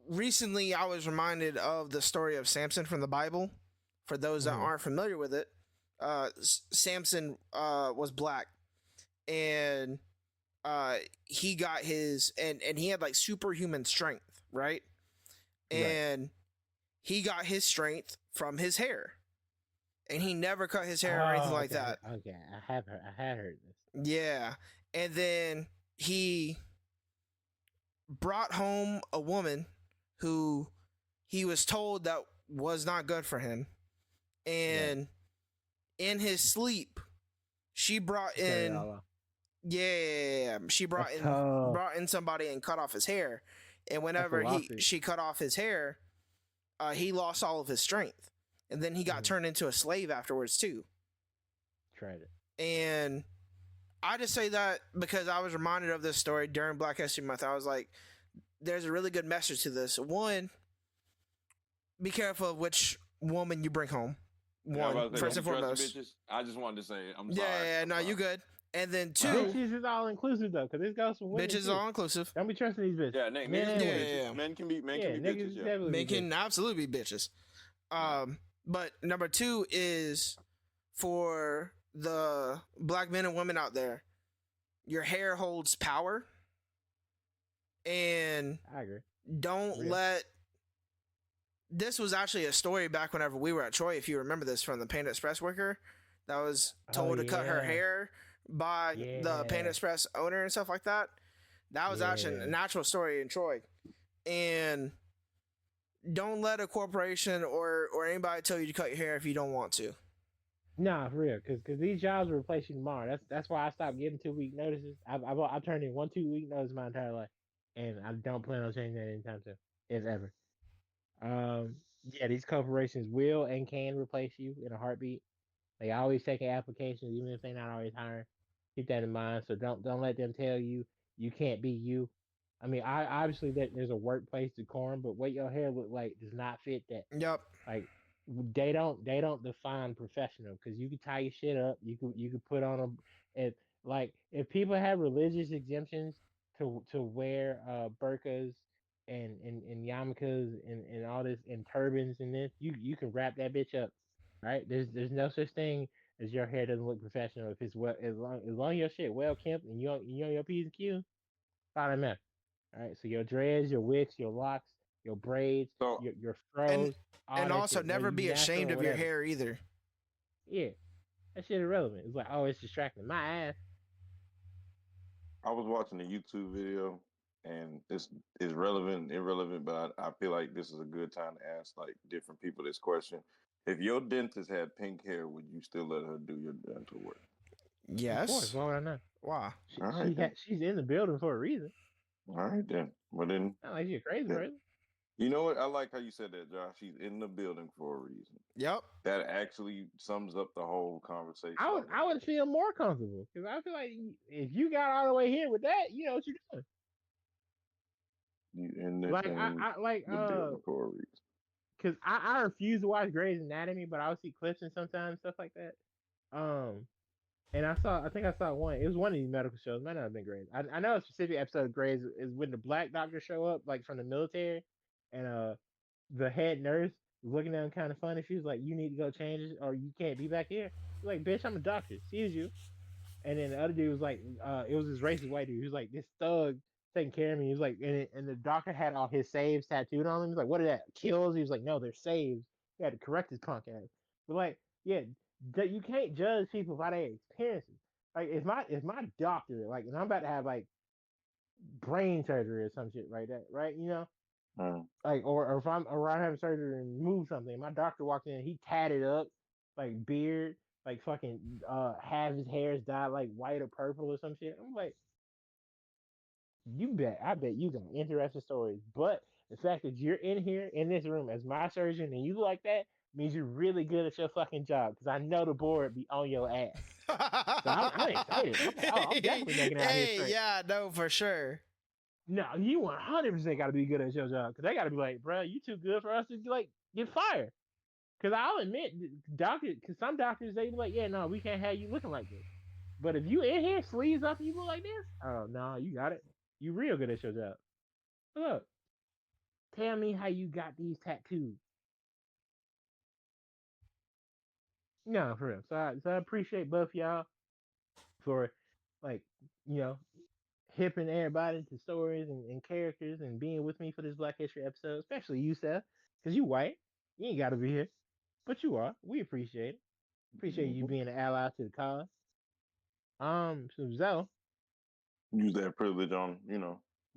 recently. I was reminded of the story of Samson from the Bible. For those that aren't familiar with it, Samson was black, and he got his and he had like superhuman strength, right? And he got his strength from his hair, and he never cut his hair or anything like that. Okay, I had heard this. Yeah, and then he brought home a woman who he was told that was not good for him, and in his sleep, she brought in. She brought in somebody and cut off his hair. And whenever she cut off his hair, he lost all of his strength. And then he got turned into a slave afterwards too. Tried it. And I just say that because I was reminded of this story during Black History Month. I was like, there's a really good message to this. One, be careful of which woman you bring home. First and foremost. I just wanted to say, I'm sorry. Yeah, no, you good. And then 2, bitches is all inclusive though, because this goes for women. Bitches are all inclusive. Don't be trusting these bitches. Yeah, men can be bitches. Yeah. Men can absolutely be bitches. But number 2 is for the black men and women out there. Your hair holds power, and I agree. Don't let. This was actually a story back whenever we were at Troy. If you remember this, from the Paint Express worker that was told to cut her hair by the Paint Express owner and stuff like that. That was actually a natural story in Troy. And don't let a corporation or anybody tell you to cut your hair if you don't want to. Nah, for real, because these jobs will replace you tomorrow. That's why I stopped giving 2 week notices. I've turned in 1 2 week notice my entire life, and I don't plan on changing that anytime soon, if ever. Yeah, these corporations will and can replace you in a heartbeat. They always take applications, even if they're not always hiring. Keep that in mind. So don't let them tell you you can't be you. I mean, I obviously there's a workplace decorum, but what your hair look like does not fit that. Yep. Like they don't define professional because you can tie your shit up. You could put on a if like if people have religious exemptions to wear burqas and yarmulkes and all this and turbans and this you can wrap that bitch up, right? There's no such thing as your hair doesn't look professional if it's well as long as your shit well kept and you on your P's and Q's, fine enough. All right, so your dreads, your wigs, your locks, your braids, So your And fros, all and that also shit, whether never you be natural ashamed or of your whatever. hair either. Yeah, that shit irrelevant. It's like, oh, it's distracting. My ass. I was watching a YouTube video, and this is relevant, irrelevant, but I feel like this is a good time to ask like different people this question. If your dentist had pink hair, would you still let her do your dental work? Of course, Yes. why would I not? Why? She All she right then. had she's in the building for a reason. All right then. Well then, Not like she's a crazy then- person. you know what? I like how you said that, Josh. She's in the building for a reason. Yep. That actually sums up the whole conversation. I would feel more comfortable because I feel like if you got all the way here with that, you know what you're doing. You in this Like in I like the building for a reason. because I refuse to watch Grey's Anatomy, but I'll see clips and sometimes stuff like that. Um, and I think I saw one. It was one of these medical shows. Might not have been Grey's. I know a specific episode of Grey's is when the black doctors show up, like from the military, and the head nurse was looking at him kind of funny. She was like, "You need to go change it, or you can't be back here." He's like, "Bitch, I'm a doctor. Excuse you." And then the other dude was like, it was this racist white dude. He was like, this thug taking care of me. He was like, and the doctor had all his saves tattooed on him. He was like, what are that? Kills? He was like, no, they're saves. He had to correct his punk ass. But like, yeah, you can't judge people by their experiences. Like, if my doctor, like, and I'm about to have like brain surgery or some shit like that, right? You know, Mm. like, or if I'm having surgery and move something, my doctor walked in, he tatted up, like beard, like fucking have his hairs dyed like white or purple or some shit. I'm like, I bet you got interesting stories. But the fact that you're in here in this room as my surgeon and you like that means you're really good at your fucking job because I know the board be on your ass. So I'm excited. I'm like, oh, I'm definitely making it out here Hey, straight. yeah, no, for sure. No, you 100% got to be good at your job because they got to be like, bro, you too good for us to like get fired. Because I'll admit, doctors, because some doctors they be like, yeah, no, we can't have you looking like this. But if you in here sleeves up and you look like this, oh no, you got it. You real good at your job. Look, tell me how you got these tattoos. No, for real. So I appreciate both y'all for like, you know, hipping everybody to stories and characters and being with me for this Black History episode, especially you, Seth, because you white. You ain't got to be here, but you are. We appreciate it. Appreciate you Mhm. being an ally to the cause. So Zoe, Use that privilege on,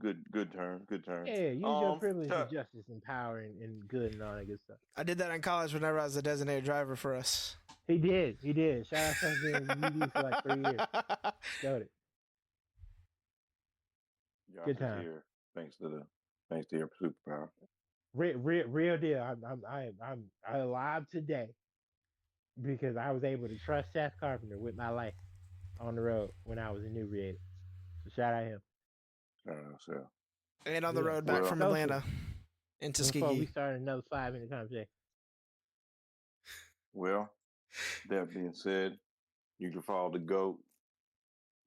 good turn, good turn. yeah, use your privilege for Chuck, justice and power and good and all that good stuff. I did that in college whenever I was the designated driver for us. He did. He did. Shout out to being UD for like 3 years. Showed it. Josh Good is time. here thanks to your superpower. Real deal. I'm alive today because I was able to trust Seth Carpenter with my life on the road when I was inebriated. So shout out him. So And on the Yeah. road back Well- from So, Atlanta into before we Tuskegee. start another 5 minute conversation. Well, that being said, you can follow the GOAT,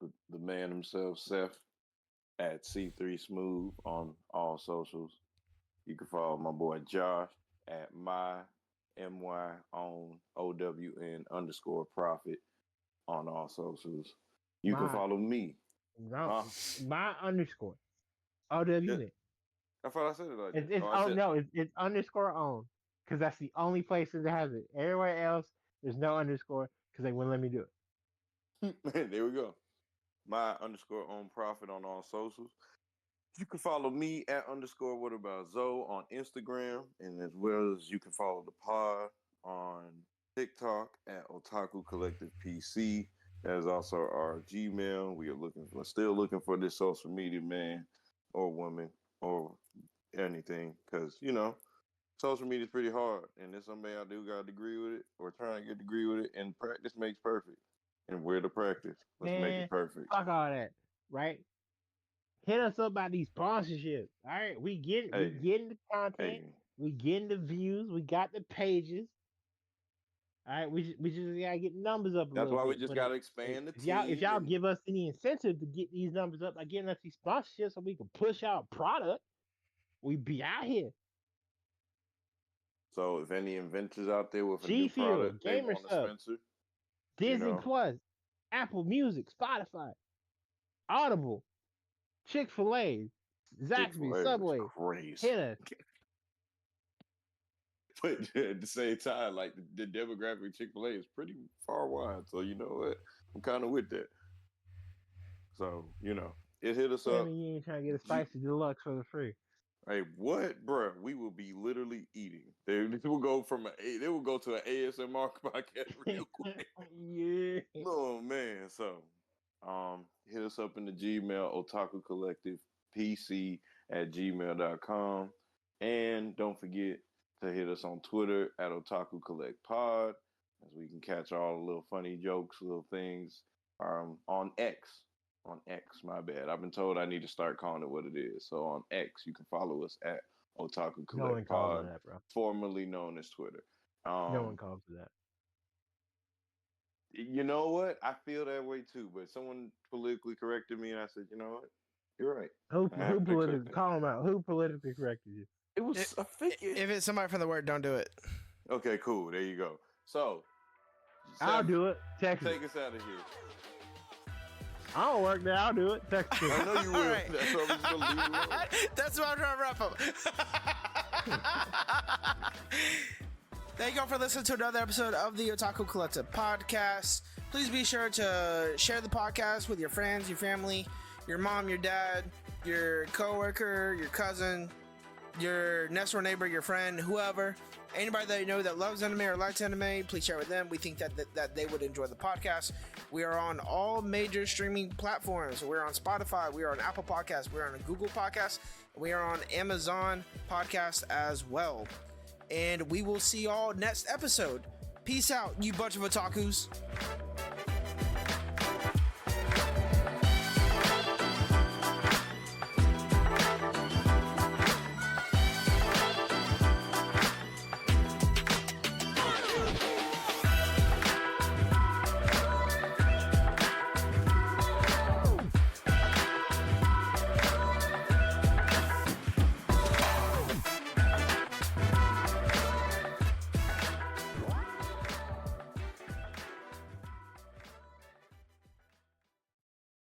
the man himself, Seth, at C3 Smooth on all socials. You can follow my boy Josh at my on OWN underscore profit on all socials. You can My- follow me. No, Huh? my underscore. OWN. I thought I said it like It's, that. it's Oh, I oh said- no, it's underscore on because that's the only place that has it. Everywhere else, there's no underscore because they wouldn't let me do it. There we go. My underscore on profit on all socials. You can follow me at underscore what about Zoe on Instagram, and as well as you can follow the pod on TikTok at Otaku Collective PC. That is also our Gmail. We're still looking for this social media man or woman or anything, because social media is pretty hard, and there's somebody out there who got a degree with it or trying to get a degree with it, and practice makes perfect. And where to practice? Let's make Man, it perfect. fuck all that, right? Hit us up about these sponsorships. All right, we Hey, getting the content, hey, we getting the views, we got the pages. All right, we just gotta get the numbers up a that's little why we bit. just But got to expand the if team. y'all And give us any incentive to get these numbers up by getting us these sponsorships so we can push out product, we be out here. so, if any inventors out there with a G new Fuel, product they Gamer want to Sub, sponsor, you Disney know, Plus, Apple Music, Spotify, Audible, Chick-fil-A, Zaxby's, Chick-fil-A is Subway, crazy. hit us. But at the same time, like the demographic of Chick-fil-A is pretty far wide. So you know what? I'm kind of with that. So, it hit us Tell up. me you ain't trying to get a spicy deluxe for the free. Hey, what, bruh? We will be literally eating. They will go to an ASMR podcast real quick. Yeah. Oh man. So hit us up in the Gmail, Otaku Collective PC at gmail.com. And don't forget to hit us on Twitter at Otaku Collect Pod, as we can catch all the little funny jokes, little things. On X. On X, my bad. I've been told I need to start calling it what it is. So on X, you can follow us at Otaku No one Collect calls Pod, it that, bro. formerly known as Twitter. No one calls it that. You know what? I feel that way too. But someone politically corrected me, and I said, you know what? You're right. Who I have to politically accept that. call him out? Who politically corrected you? It was a figure. If it's somebody from the word, don't do it. Okay, cool. There you go. So, I'll Seth, do it. Text me. take us out of here. I don't work there. I'll do it. Text me. I know you will. All right. That's why we're just gonna leave it alone. That's what I'm trying to wrap up. Thank you all for listening to another episode of the Otaku Collective Podcast. Please be sure to share the podcast with your friends, your family, your mom, your dad, your coworker, your cousin, your next door neighbor, your friend, whoever. Anybody that you know that loves anime or likes anime, please share it with them. We think that they would enjoy the podcast. We are on all major streaming platforms. We're on Spotify. We are on Apple Podcasts. We're on Google Podcasts. We are on Amazon Podcast as well. And we will see y'all next episode. Peace out, you bunch of otakus.